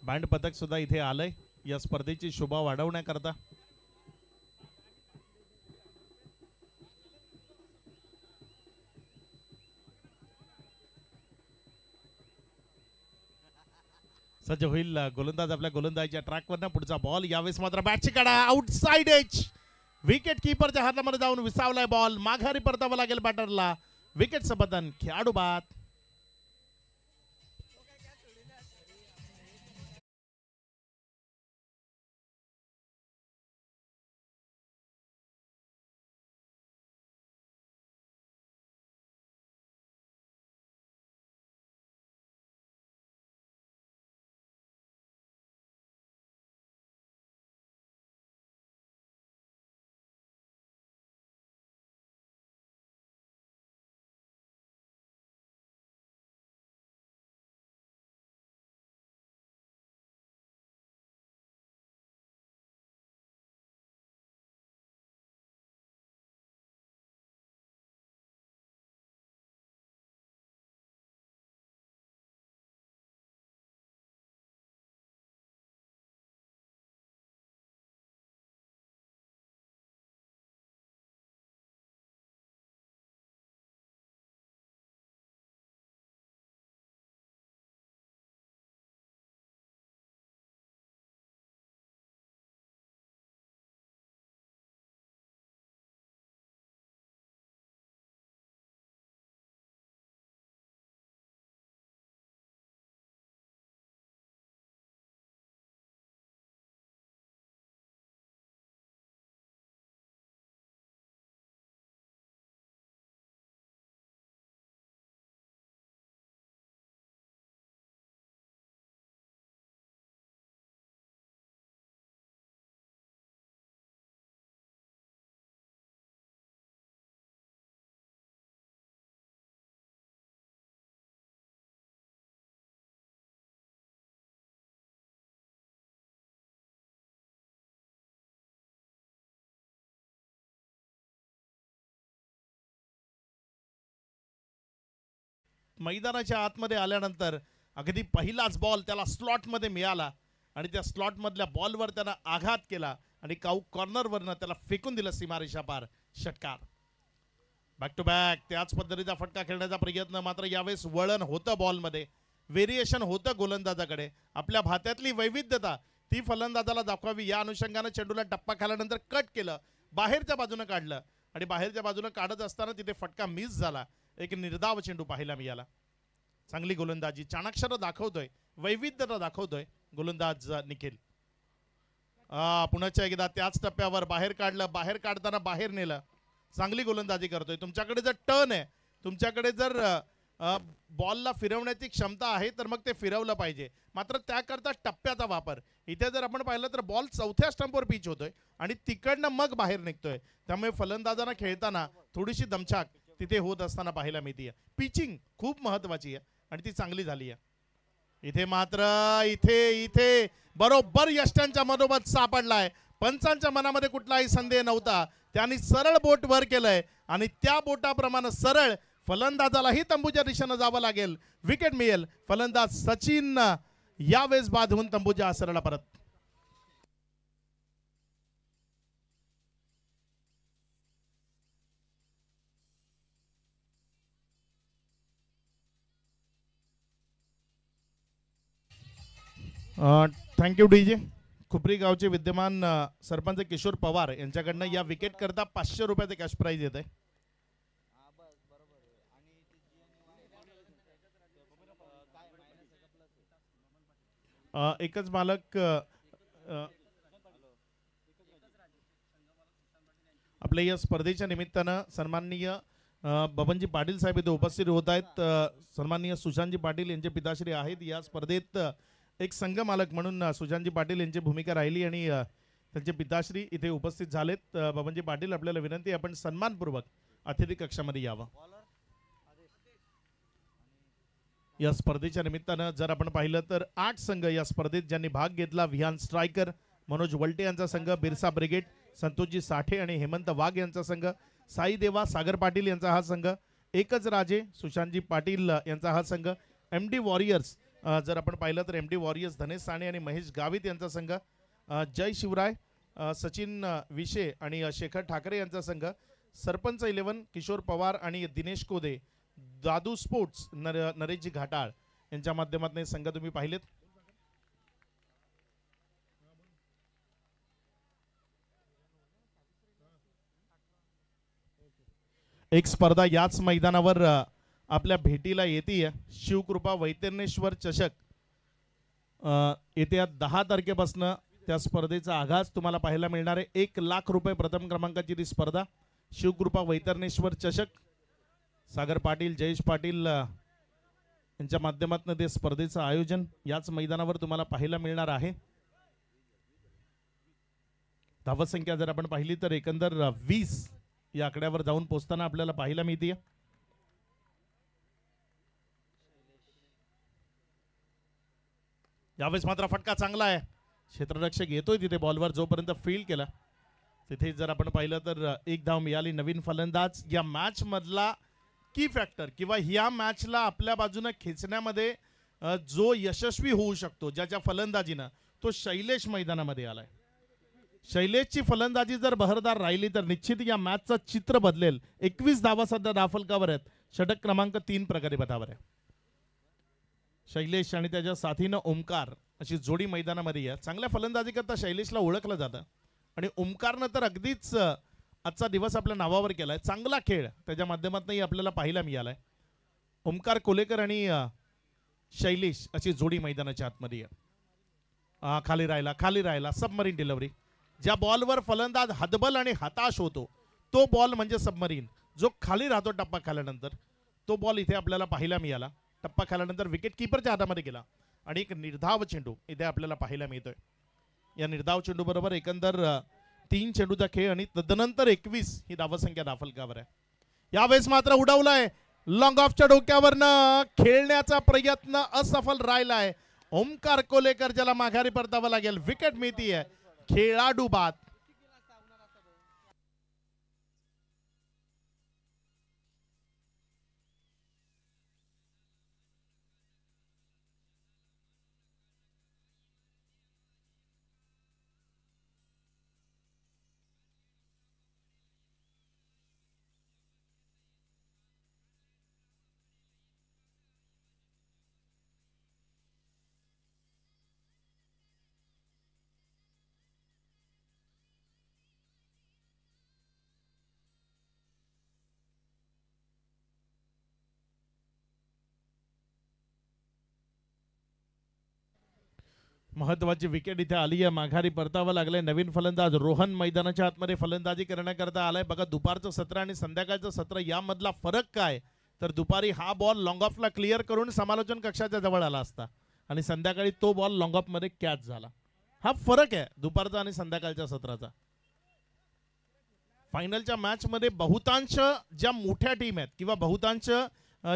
बँड पथक सुद्धा इथे आलंय या स्पर्धेची शोभा वाढवण्याकरता. सज्ज होईल गोलंदाज आपल्या गोलंदाजीच्या ट्रॅकवरनं. पुढचा बॉल यावेळेस मात्र बॅटची काढा आउटसाइड एज. विकेट कीपरच्या हातामध्ये जाऊन विसावलाय बॉल. माघारी परतावं लागेल बॅटरला. विकेटचं बदन खेळाडू बाद. मैदानाच्या आतमध्ये आल्यानंतर अगदी पहिलाच बॉल त्याला स्लॉटमध्ये मिळाला आणि त्या स्लॉटमधल्या बॉलवर त्यानं आघात केला आणि काऊ कॉर्नरवरनं त्याला फेकून दिलं सीमारेषा पार. षटकार. बॅक टू बॅक त्याच पद्धतीचा फटका खेळण्याचा प्रयत्न. मात्र यावेळेस वळण होतं बॉलमध्ये. व्हेरिएशन होतं गोलंदाजाकडे. आपल्या भात्यातली वैविध्यता ती फलंदाजाला दाखवावी या अनुषंगानं चेंडूला टप्पा खाल्यानंतर कट केलं. बाहेरच्या बाजूनं काढलं आणि बाहेरच्या बाजूनं काढत असताना तिथे फटका मिस झाला. एक निर्धाव चेंडू पाहायला मिळाला. चांगली गोलंदाजी. चाणाक्षर दाखवतोय. वैविध्यता दाखवतोय गोलंदाज निखिल. पुण्याच्या एकदा त्याच टप्प्यावर बाहेर काढलं. बाहेर काढताना बाहेर नेलं. चांगली गोलंदाजी करतोय. तुमच्याकडे जर टर्न आहे, तुमच्याकडे जर बॉलला फिरवण्याची क्षमता आहे तर मग ते फिरवलं पाहिजे. मात्र त्याकरता टप्प्याचा वापर. इथे जर आपण पाहिलं तर बॉल चौथ्या स्टंपवर पिच होतोय आणि तिकडनं मग बाहेर निघतोय. त्यामुळे फलंदाजांना खेळताना थोडीशी दमछाक तिथे होत असताना पाहायला मिळते. पिचिंग खूप महत्वाची आहे आणि ती चांगली झाली आहे. इथे मात्र इथे बरोबर यष्टांच्या मधोमध सापडलाय. पंचांच्या मनामध्ये कुठलाही संदेह नव्हता. त्यांनी सरळ बोट वर केलंय आणि त्या बोटाप्रमाणे सरळ फलंदाजालाही तंबूच्या दिशेनं जावं लागेल. विकेट मिळेल. फलंदाज सचिन यावेळेस बाद होऊन तंबूच्या आसराला परत. Thank you DJ. खुपरी गावचे विद्यमान सरपंच किशोर पवार यांच्याकडनं या विकेट करता 500 रुपयाचे कॅश प्राइज येत आहे. एकच मालक आपल्या या स्पर्धेच्या निमित्तानं सन्माननीय बबनजी पाटील साहेब इथे उपस्थित होत आहेत. सन्माननीय सुशांतजी पाटील यांचे पिताश्री आहेत. या स्पर्धेत एक संघ मालक म्हणून सुशांतजी पाटील यांची भूमिका राहिली आणि त्यांचे पिताश्री इथे उपस्थित झालेत. बबनजी पाटील आपल्याला विनंती आपण सन्मानपूर्वक अतिथी कक्षामध्ये यावं. या स्पर्धेच्या निमित्तानं जर आपण पाहिलं तर 8 संघ या स्पर्धेत ज्यांनी भाग घेतला. विहान स्ट्रायकर मनोज वल्टे यांचा संघ, बिरसा ब्रिगेड संतोषजी साठे आणि हेमंत वाघ यांचा संघ, साई देवा सागर पाटील यांचा हा संघ, एकच राजे सुशांतजी पाटील यांचा हा संघ, MD वॉरियर्स जर आपण पाहिलं तर MD वॉरियर्स धनेश साने आणि महेश गावित यांचा संघ, जय शिवराय, सचिन विशे आणि शेखर ठाकरे यांचा संघ, सरपंच 11 किशोर पवार आणि दिनेश कोदे, दादू स्पोर्ट्स नरेशजी घाटाळ यांच्या माध्यमातून संघ तुम्ही पाहिलेत. एक स्पर्धा याच मैदानावर आपल्या भेटीला येते. शिवकृपा वैतरणेश्वर चषक येत्या 10 तारखेपासून त्या स्पर्धेचा आगाज तुम्हाला पाहायला मिळणार आहे. 1 लाख रुपये प्रथम क्रमांकाची ती स्पर्धा, शिवकृपा वैतरणेश्वर चषक. सागर पाटील, जयेश पाटील यांच्या माध्यमातून ते स्पर्धेचं आयोजन याच मैदानावर तुम्हाला पाहायला मिळणार आहे. धावसंख्या जर आपण पाहिली तर एकंदर 20 या आकड्यावर जाऊन पोहोचताना आपल्याला पाहायला मिळते. यावेळेस मात्र फटका चांगला आहे, क्षेत्ररक्षक येतोय तिथे बॉलवर, जोपर्यंत फील्ड केला तिथे जर आपण पाहिलं तर 1 धाव मिळाली. नवीन फलंदाज या मॅच मधला की फॅक्टर किंवा ह्या मॅचला आपल्या बाजूने खेचण्यामध्ये जो यशस्वी होऊ शकतो ज्याच्या फलंदाजीनं, तो शैलेश मैदानामध्ये आलाय. शैलेशची फलंदाजी जर बहरदार राहिली तर निश्चित या मॅचचं चित्र बदलेल. 21 धावा सध्या धावफलकावर आहेत, षटक क्रमांक 3 प्रकारे पथावर आहे. शैलेश आणि त्याच्या साथीनं ओमकार अशी जोडी मैदानामध्ये आहे. चांगल्या फलंदाजी करता शैलेशला ओळखलं जातं आणि ओमकारनं तर अगदीच आजचा दिवस आपल्या नावावर केलाय. चांगला खेळ त्याच्या माध्यमातूनही आपल्याला पाहायला मिळालाय. ओमकार कोलेकर आणि शैलेश अशी जोडी मैदानाच्या आतमध्ये आहे. खाली राहिला सबमरीन डिलिव्हरी. ज्या बॉलवर फलंदाज हतबल आणि हताश होतो तो बॉल म्हणजे सबमरीन, जो खाली राहतो टप्पा खाल्यानंतर, तो बॉल इथे आपल्याला पाहायला मिळाला. टप्पा खाल्यानंतर विकेट किपरच्या हातामध्ये गेला आणि एक निर्धाव चेंडू इथे आपल्याला पाहायला मिळतोय. या निर्धाव चेंडू बरोबर एकंदर 3 चेंडूचा खेळ आणि तदनंतर 21 ही धावसंख्या धावफलकावर आहे. यावेळेस मात्र उडवलाय लॉंग ऑफच्या डोक्यावरनं, खेळण्याचा प्रयत्न असफल राहिलाय. ओमकार कोलेकर ज्याला माघारी परतावं लागेल. विकेट मिळतीये, खेळाडू बाद. महत्वाची विकेट इथे आली आहे, माघारी परतावं लागलंय. नवीन फलंदाज रोहन मैदानाच्या आतमध्ये फलंदाजी करण्याकरता आलाय. बघा दुपारचं सत्र आणि संध्याकाळचं सत्र यामधला फरक काय, तर दुपारी हा बॉल लॉंग ऑफला क्लिअर करून समालोचन कक्षाच्या जवळ आला असता आणि संध्याकाळी तो बॉल लॉंग ऑफ मध्ये कॅच झाला. हा फरक आहे दुपारचा आणि संध्याकाळच्या सत्राचा. फायनलच्या मॅच मध्ये बहुतांश ज्या मोठ्या टीम आहेत किंवा बहुतांश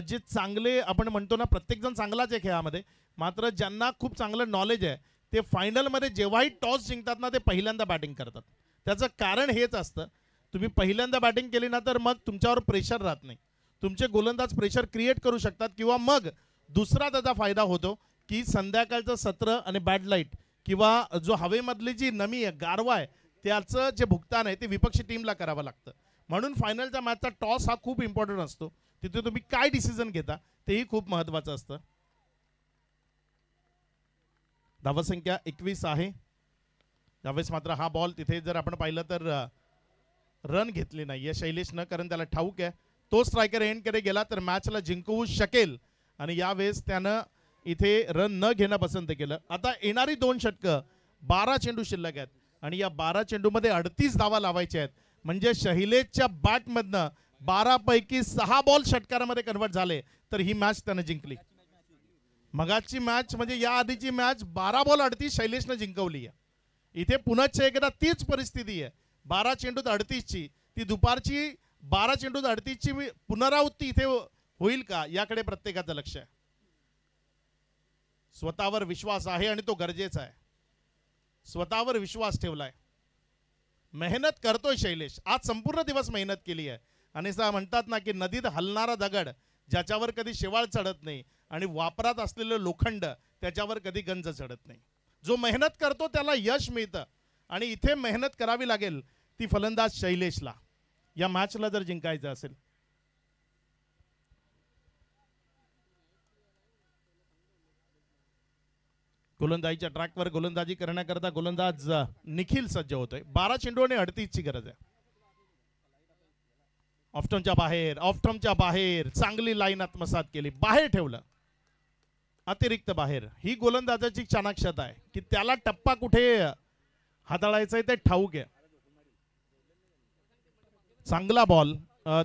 जे चांगले आपण म्हणतो ना, प्रत्येक जण चांगलाच आहे खेळामध्ये, मात्र ज्यांना खूप चांगलं नॉलेज आहे ते फायनल मध्ये जेव्हाही टॉस जिंकतात ना, ते पहिल्यांदा बॅटिंग करतात. त्याचं कारण हेच असतं, तुम्ही पहिल्यांदा बॅटिंग केली ना तर मग तुमच्यावर प्रेशर राहत नाही. तुमचे गोलंदाज प्रेशर क्रिएट करू शकतात किंवा मग दुसरा त्याचा फायदा होतो की संध्याकाळचं सत्र आणि बॅड लाईट किंवा जो हवेमधली जी नमी आहे, गारवा आहे, त्याचं जे भुगतान आहे ते विपक्षी टीमला करावं लागतं. म्हणून फायनलच्या मॅचचा टॉस हा खूप इम्पॉर्टंट असतो. तिथे तुम्ही काय डिसिजन घेता तेही खूप महत्त्वाचं असतं. धावसंख्या 21 आहे. यावेळेस मात्र हा बॉल तिथे जर आपण पाहिलं तर रन घेतली नाहीये शैलेशनं, कारण त्याला ठाऊक आहे तो स्ट्रायकर एंडकडे गेला तर मॅचला जिंकवू शकेल आणि यावेळेस त्यानं इथे रन न घेणं पसंत केलं. आता येणारी 2 षटकं 12 चेंडू शिल्लक आहेत आणि या 12 चेंडूमध्ये 38 धावा लावायच्या आहेत. म्हणजे शैलेशच्या बॅटमधनं 12 पैकी 6 बॉल षटकारामध्ये कन्वर्ट झाले तर ही मॅच त्यानं जिंकली. मगाची मॅच म्हणजे या आधीची मॅच 12 बॉल 38 शैलेशनं जिंकवली आहे. इथे पुन्हा एकदा तीच परिस्थिती आहे. 12 चेंडूत 38 ची, ती दुपारची 12 चेंडूत 38 ची पुनरावृत्ती इथे होईल का याकडे प्रत्येकाचं लक्ष आहे. स्वतःवर विश्वास आहे आणि तो गरजेचा आहे. स्वतःवर विश्वास ठेवलाय, मेहनत करतोय शैलेश. आज संपूर्ण दिवस मेहनत केली आहे आणि म्हणतात ना की नदीत हलणारा दगड ज्याच्यावर कधी शेवाळ चढत नाही, आणि वापरात असलेलं लोखंड त्याच्यावर कधी गंज चढत नाही. जो मेहनत करतो त्याला यश मिळतं आणि इथे मेहनत करावी लागेल ती फलंदाज शैलेशला या मॅचला जर जिंकायचं असेल. गोलंदाजीच्या ट्रॅकवर गोलंदाजी करण्याकरता गोलंदाज निखिल सज्ज होतोय. 12 चेंडू आणि 38ची गरज आहे. ऑफ्टमच्या बाहेर चांगली लाईन आत्मसात केली, बाहेर ठेवलं, अतिरिक्त बाहेर. ही गोलंदाजाची चाणाक्षता आहे की त्याला टप्पा कुठे हाताळायचा आहे ते ठाऊक आहे. चांगला बॉल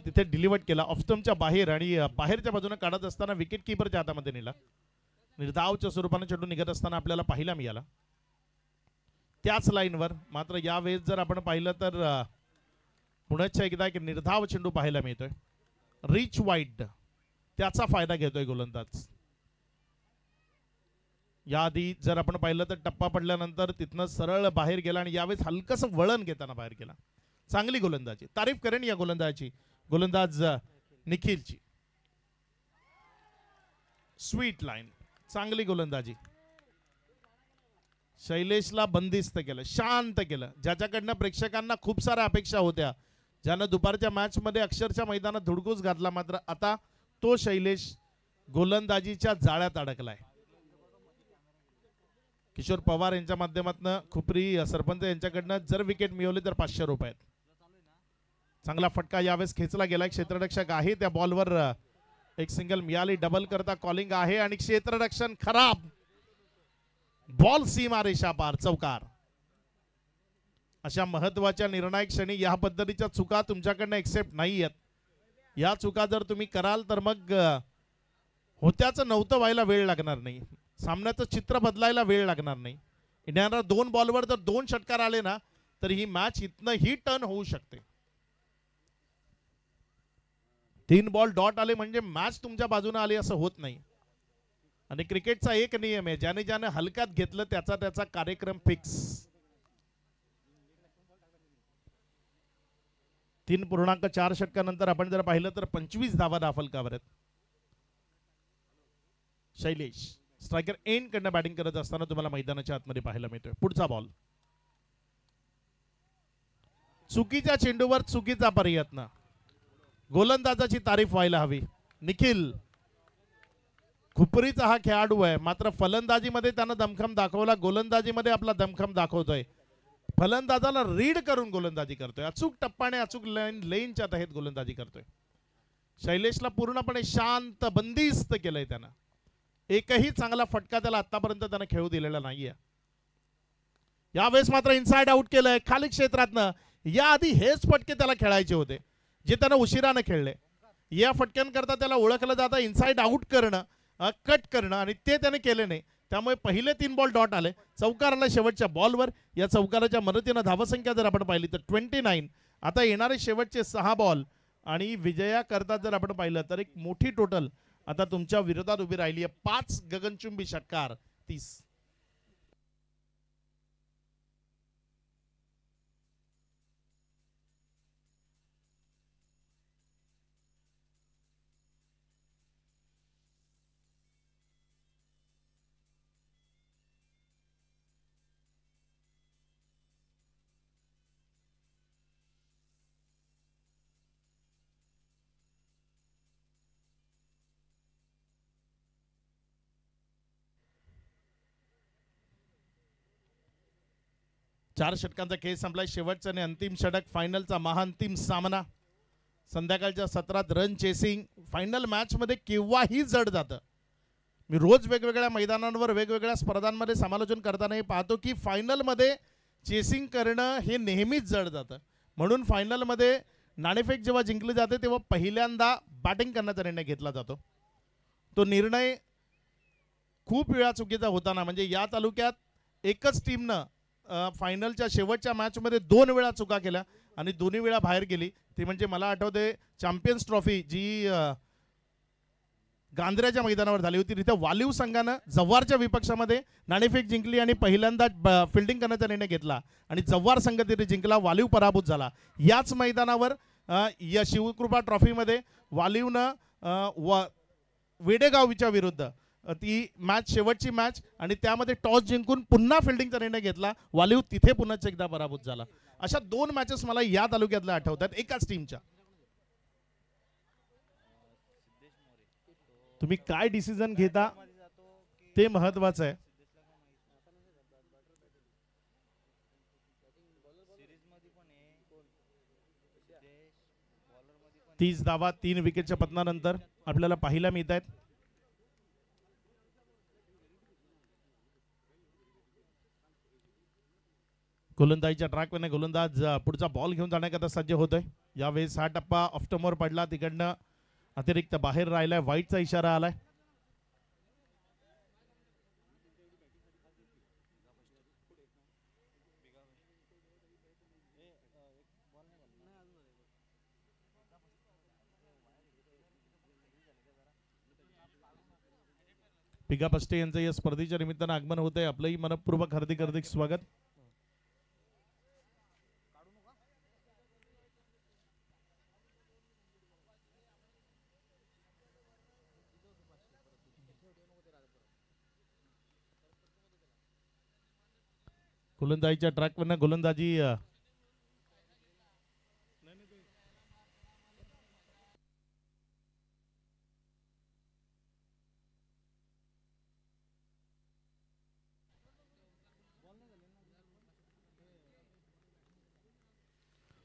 तिथे डिलिव्हर केला ऑफ्टमच्या बाहेर आणि बाहेरच्या बाजूने काढत असताना विकेट किपरच्या हातामध्ये नेला. निर्धावच्या स्वरूपाने चेंडू निघत असताना आपल्याला पाहायला मिळाला त्याच लाईनवर. मात्र यावेळेस जर आपण पाहिलं तर पुण्याच्या एकदा एक निर्धाव चेंडू पाहायला मिळतोय. रिच वाईड त्याचा फायदा घेतोय गोलंदाज. याआधी जर आपण पाहिलं तर टप्पा पडल्यानंतर तिथनं सरळ बाहेर गेला आणि यावेळेस हलकसं वळण घेताना बाहेर गेला. चांगली गोलंदाजी, तारीफ करेन या गोलंदाजी, गोलंदाज निखिलची. स्वीट लाईन, चांगली गोलंदाजी. शैलेशला बंदिस्त केलं, शांत केलं. ज्याच्याकडनं प्रेक्षकांना खूप साऱ्या अपेक्षा होत्या, ज्यानं दुपारच्या मॅच मध्ये अक्षरशः मैदानात धुडकूस घातला, मात्र आता तो शैलेश गोलंदाजीच्या जाळ्यात अडकलाय. किशोर पवार यांच्या माध्यमातून खुपरी सरपंच यांच्याकडनं जर विकेट मिळवली तर 500 रुपये. चांगला फटका यावेळेस खेचला गेला. क्षेत्ररक्षक आहे त्या बॉलवर एक सिंगल मिळाली. डबल करता कॉलिंग आहे आणि क्षेत्ररक्षण खराब. बॉल सीमा रेषा पार, चौकार. अशा महत्वाच्या निर्णायक क्षणी या पद्धतीच्या चुका तुमच्याकडनं एक्सेप्ट नाही आहेत. या चुका जर तुम्ही कराल तर मग होत्याचं नव्हतं व्हायला वेळ लागणार नाही, सामन्याचं चित्र बदलायला वेळ लागणार नाही. इंडियाला 2 बॉलवर जर 2 षटकार आले ना तर ही मॅच इथनं ही टर्न होऊ शकते. 3 बॉल डॉट आले म्हणजे मॅच तुमच्या बाजूने आली असं होत नाही. आणि क्रिकेटचा एक नियम आहे, ज्याने ज्याने हलक्यात घेतलं त्याचा त्याचा कार्यक्रम फिक्स. 3.4 षटकानंतर आपण जर पाहिलं तर 25 धावा दाफलकावर आहेत. शैलेश स्ट्रायकर एंड कडनं बॅटिंग करत असताना तुम्हाला मैदानाच्या आतमध्ये पाहायला मिळतोय. पुढचा बॉल, चुकीच्या चेंडूवर चुकीचा प्रयत्न. गोलंदाजाची तारीफ व्हायला हवी. निखिल खुपरीचा हा खेळाडू आहे, मात्र फलंदाजीमध्ये त्यानं दमखम दाखवला, गोलंदाजीमध्ये आपला दमखम दाखवतोय. फलंदाजाला रीड करून गोलंदाजी करतोय, अचूक टप्पाने अचूक लेनच्या तहेत गोलंदाजी करतोय. शैलेशला पूर्णपणे शांत बंदिस्त केलंय त्यानं. एकही चांगला फटका त्याला आतापर्यंत त्यानं खेळू दिलेला नाहीये. यावेळेस मात्र इनसाइड आउट केलंय खाली क्षेत्रातनं. याआधी हेच फटके त्याला खेळायचे होते जे त्यानं उशिरानं खेळले. या फटक्यांकरता त्याला ओळखलं जातं इनसाइड आउट करणं, कट करणं, आणि ते त्याने केले नाही. त्यामुळे पहिले 3 बॉल डॉट आले. चौकार आला शेवटच्या बॉलवर. या चौकाराच्या मदतीनं धावसंख्या जर आपण पाहिली तर 29. आता येणारे शेवटचे 6 बॉल आणि विजया करता जर आपण पाहिलं तर एक मोठी टोटल आता तुमच्या विरोधात उभी राहिली आहे. 5 गगनचुंबी षटकार 30. चार षटकांचा खेळ संपलाय. शेवटचा आणि अंतिम षटक, फायनलचा महाअंतिम सामना. संध्याकाळच्या सत्रात रन चेसिंग फायनल मॅच मध्ये केव्हाही जड जातं. मी रोज वेगवेगळ्या मैदानांवर वेगवेगळ्या स्पर्धांमध्ये समालोचन करताना पाहतो की फायनल मध्ये चेसिंग करणं हे नेहमीच जड जातं. म्हणून फायनल मध्ये नाणेफेक जेव्हा जिंकली जाते तेव्हा पहिल्यांदा बॅटिंग करण्याचा निर्णय घेतला जातो. तो निर्णय खूप वेळा चुकीचा होताना, म्हणजे या तालुक्यात एकच टीमनं फायनलच्या शेवटच्या मॅचमध्ये 2 वेळा चुका केल्या आणि दोन्ही वेळा बाहेर गेली. ती म्हणजे मला आठवते चॅम्पियन्स ट्रॉफी जी गांधऱ्याच्या मैदानावर झाली होती. तिथे वालीव संघानं जव्हारच्या विपक्षामध्ये नाणेफेक जिंकली आणि पहिल्यांदा फिल्डिंग करण्याचा निर्णय घेतला आणि जव्हार संघ तिथे जिंकला, वालीव पराभूत झाला. याच मैदानावर या शिवकृपा ट्रॉफीमध्ये वालीवनं वेडेगावच्या विरुद्ध ती मॅच शेवटची मॅच आणि त्यामध्ये टॉस जिंकून पुन्हा फिल्डिंगचा निर्णय घेतला. वालिव तिथे पुन्हा एकदा पराभूत झाला. अशा 2 मॅचेस मला या तालुक्यातल्या आठवतात एकाच टीमच्या. तुम्ही काय डिसिजन घेता ते महत्वाचं आहे. 30 धावा 3 विकेटच्या पतनानंतर आपल्याला पाहायला मिळत आहेत. गोलंदाजीच्या ट्रॅकवर गोलंदाज पुढचा बॉल घेऊन जाण्याकरता सज्ज होतोय. यावेळेस हा टप्पा ऑफ्टमोर पडला, तिकडनं अतिरिक्त बाहेर राहिलाय, वाईटचा इशारा आलाय. पिगा पष्टे यांचं या स्पर्धेच्या निमित्तानं आगमन होत आहे. आपलंही मनपूर्वक हार्दिक हार्दिक स्वागत. गोलंदाजीच्या ट्रॅकवरनं गोलंदाजी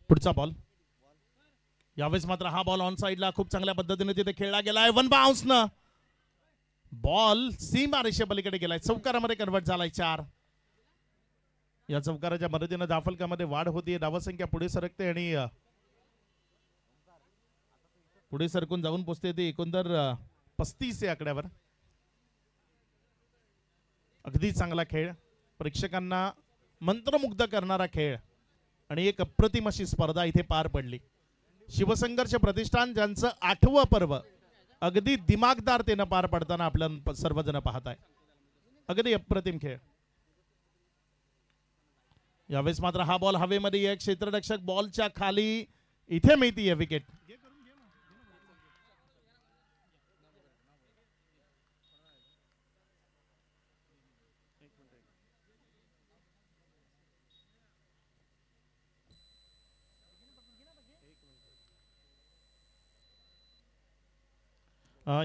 पुढचा बॉल. यावेळेस मात्र हा बॉल ऑन साइडला खूप चांगल्या पद्धतीने तिथे खेळला गेलाय. 1 बाउन्स न बॉल सीमा रेषेपलीकडे गेलाय, चौकारामध्ये कन्वर्ट झालाय. 4 या चौकाराच्या मदतीने धावफलकामध्ये वाढ होती. धावसंख्या पुढे सरकते आणि पुढे सरकून जाऊन पोहोचते ती एकंदर 35 या आकड्यावर. अगदी चांगला खेळ, प्रेक्षकांना मंत्रमुग्ध करणारा खेळ आणि एक अप्रतिम अशी स्पर्धा इथे पार पडली. शिवसंघर्ष प्रतिष्ठान ज्यांचं 8वं पर्व अगदी दिमागदारतेनं पार पडताना आपल्या सर्वजण पाहताय. अगदी अप्रतिम खेळ. यावेळेस मात्र हा बॉल हवेमध्ये एक क्षेत्ररक्षक बॉलच्या खाली इथे मिळतीये विकेट.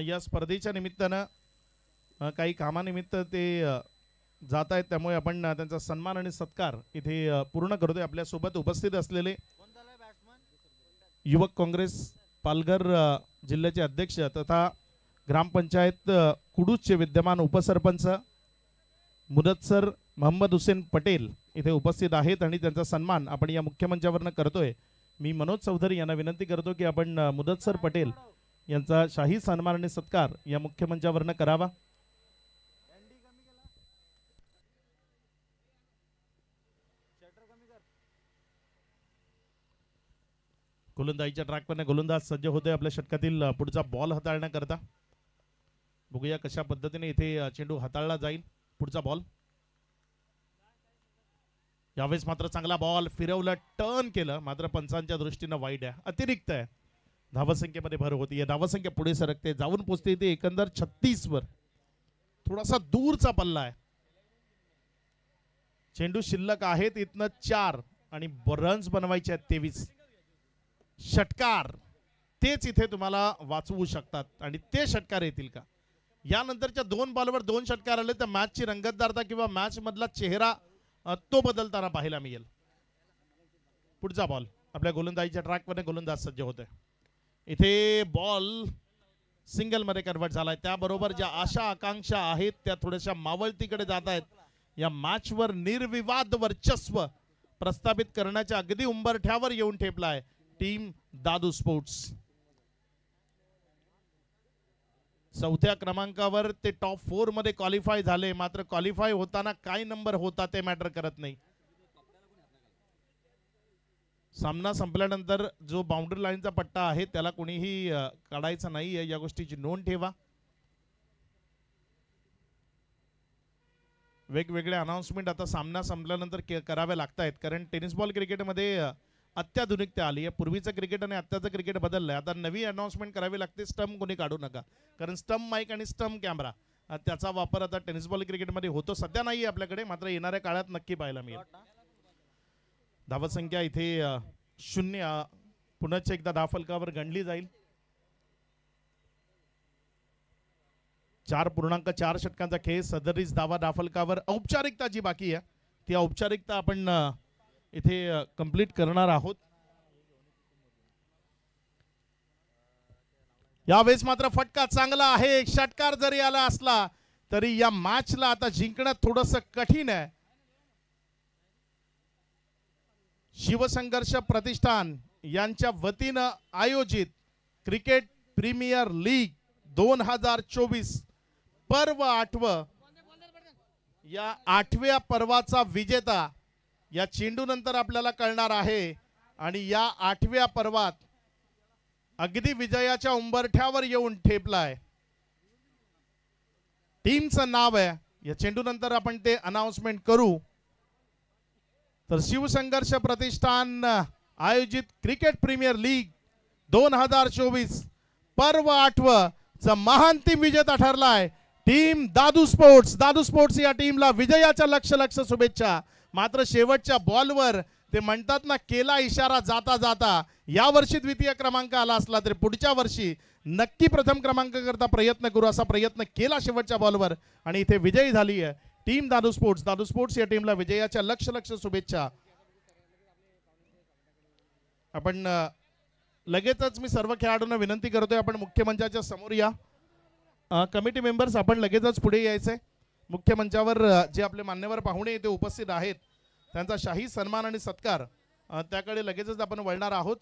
या स्पर्धेच्या निमित्तानं काही कामानिमित्त ते जात आहेत, त्यामुळे आपण त्यांचा सन्मान आणि सत्कार इथे पूर्ण करतोय. आपल्यासोबत उपस्थित असलेले युवक काँग्रेस पालघर जिल्ह्याचे अध्यक्ष तथा ग्रामपंचायत कुडूसचे विद्यमान उपसरपंच मुदत्सर मोहम्मद हुसेन पटेल इथे उपस्थित आहेत आणि त्यांचा सन्मान आपण या मुख्यमंचावरनं करतोय. मी मनोज चौधरी यांना विनंती करतो की आपण मुदत्सर पटेल यांचा शाही सन्मान आणि सत्कार या मुख्यमंचावरनं करावा. गोलंदाजीच्या ट्रॅकवरनं गोलंदाज सज्ज होते आपल्या षटकातील पुढचा बॉल हाताळण्याकरता. बघूया कशा पद्धतीने इथे चेंडू हाताळला जाईल. पुढचा बॉल. यावेळेस मात्र चांगला बॉल फिरवलं, टर्न केलं, मात्र पंचांच्या दृष्टीनं वाईट आहे, अतिरिक्त आहे. धावसंख्येमध्ये भर होती. धावसंख्या पुढे सरकते, जाऊन पोचते ते एकंदर 36 वर. थोडासा दूरचा पल्ला आहे. चेंडू शिल्लक आहेत इथनं 4 आणि रन्स बनवायचे आहेत 23. षटकार तेच इथे तुम्हाला वाचवू शकतात आणि ते षटकार येतील का? यानंतरच्या 2 बॉलवर 2 षटकार आले तर मॅचची रंगतदारता किंवा मॅच मधला चेहरा तो बदलताना पाहायला मिळेल. पुढचा बॉल आपल्या गोलंदाजीच्या ट्रॅकवर गोलंदाज सज्ज होते. इथे बॉल सिंगल मध्ये कन्वर्ट झालाय. त्याबरोबर ज्या आशा आकांक्षा आहेत त्या थोड्याशा मावळतीकडे जात आहेत. या मॅचवर निर्विवाद वर्चस्व प्रस्थापित करण्याच्या अगदी उंबरठ्यावर येऊन ठेपलाय टीम दादू स्पोर्ट्स. 4थ्या क्रमांकावर ते टॉप 4 मध्ये क्वालिफाय झाले, मात्र क्वालिफाय होताना काय नंबर होता ते मॅटर करत नाही. सामना संपल्यानंतर जो बाउंड्री लाईनचा पट्टा आहे त्याला कोणीही काढायचा नाही, या गोष्टीची नोंद ठेवा. वेगवेगळे अनाउन्समेंट आता सामना संपल्यानंतर करावे लागत आहेत, कारण टेनिस बॉल क्रिकेटमध्ये अत्याधुनिकता आली आहे. पूर्वीचं क्रिकेट आणि आत्ताचं क्रिकेट बदललंय. आता नवी अनाउन्समेंट करावी लागते, स्टंप कोणी काढू नका, कारण स्टंप माईक आणि स्टंप कॅमेरा त्याचा वापर आता टेनिस बॉल क्रिकेटमध्ये होतो. सध्या नाही आहे आपल्याकडे, मात्र येणाऱ्या काळात नक्की पाहायला मिळेल. धावत संख्या इथे 0. पुन्हा एकदा धावफलकावर गणली जाईल. 4.4 षटकांचा खेळ, 37 धावा धावफलकावर. औपचारिकता जी बाकी आहे ती औपचारिकता आपण इथे कंप्लीट करणार आहोत. यावेळेस मात्र फटका चांगला आहे. षटकार जरी आला असला तरी या मॅचला आता जिंकणं थोडंसं कठीण आहे. शिवसंघर्ष प्रतिष्ठान यांच्या वतीनं आयोजित क्रिकेट प्रीमियर लीग 2024 पर्व 8. या 8व्या पर्वाचा विजेता या चेंडू नंतर आपल्याला कळणार आहे. आणि या 8व्या पर्वात अगदी विजयाच्या उंबरठ्यावर येऊन ठेपलाय. टीमचं नाव आहे, या चेंडू नंतर आपण ते अनाउन्समेंट करू. तर शिवसंघर्ष प्रतिष्ठान आयोजित क्रिकेट प्रीमियर लीग 2024 पर्व 8 चा महांतिम विजेता ठरलाय टीम दादू स्पोर्ट्स. दादू स्पोर्ट्स या टीमला विजयाच्या लक्ष शुभेच्छा. मात्र शेवटच्या बॉलवर ते म्हणतात ना, केला इशारा जाता जाता. या वर्षी द्वितीय क्रमांक आला असला तरी पुढच्या वर्षी नक्की प्रथम क्रमांक करता प्रयत्न करू, असा प्रयत्न केला शेवटच्या बॉलवर आणि इथे विजयी झाली आहे टीम दादू स्पोर्ट्स. दादू स्पोर्ट्स या टीमला विजयाच्या लक्ष शुभेच्छा. आपण लगेचच मी सर्व खेळाडूंना विनंती करतोय, आपण मुख्य मंचाच्या समोर या. कमिटी मेंबर्स आपण लगेचच पुढे यायचंय. मुख्य मंचावर जे आपले मान्यवर पाहुणे इथे उपस्थित आहेत त्यांचा शाही सन्मान आणि सत्कार त्याकडे लगेचच आपण वळणार आहोत.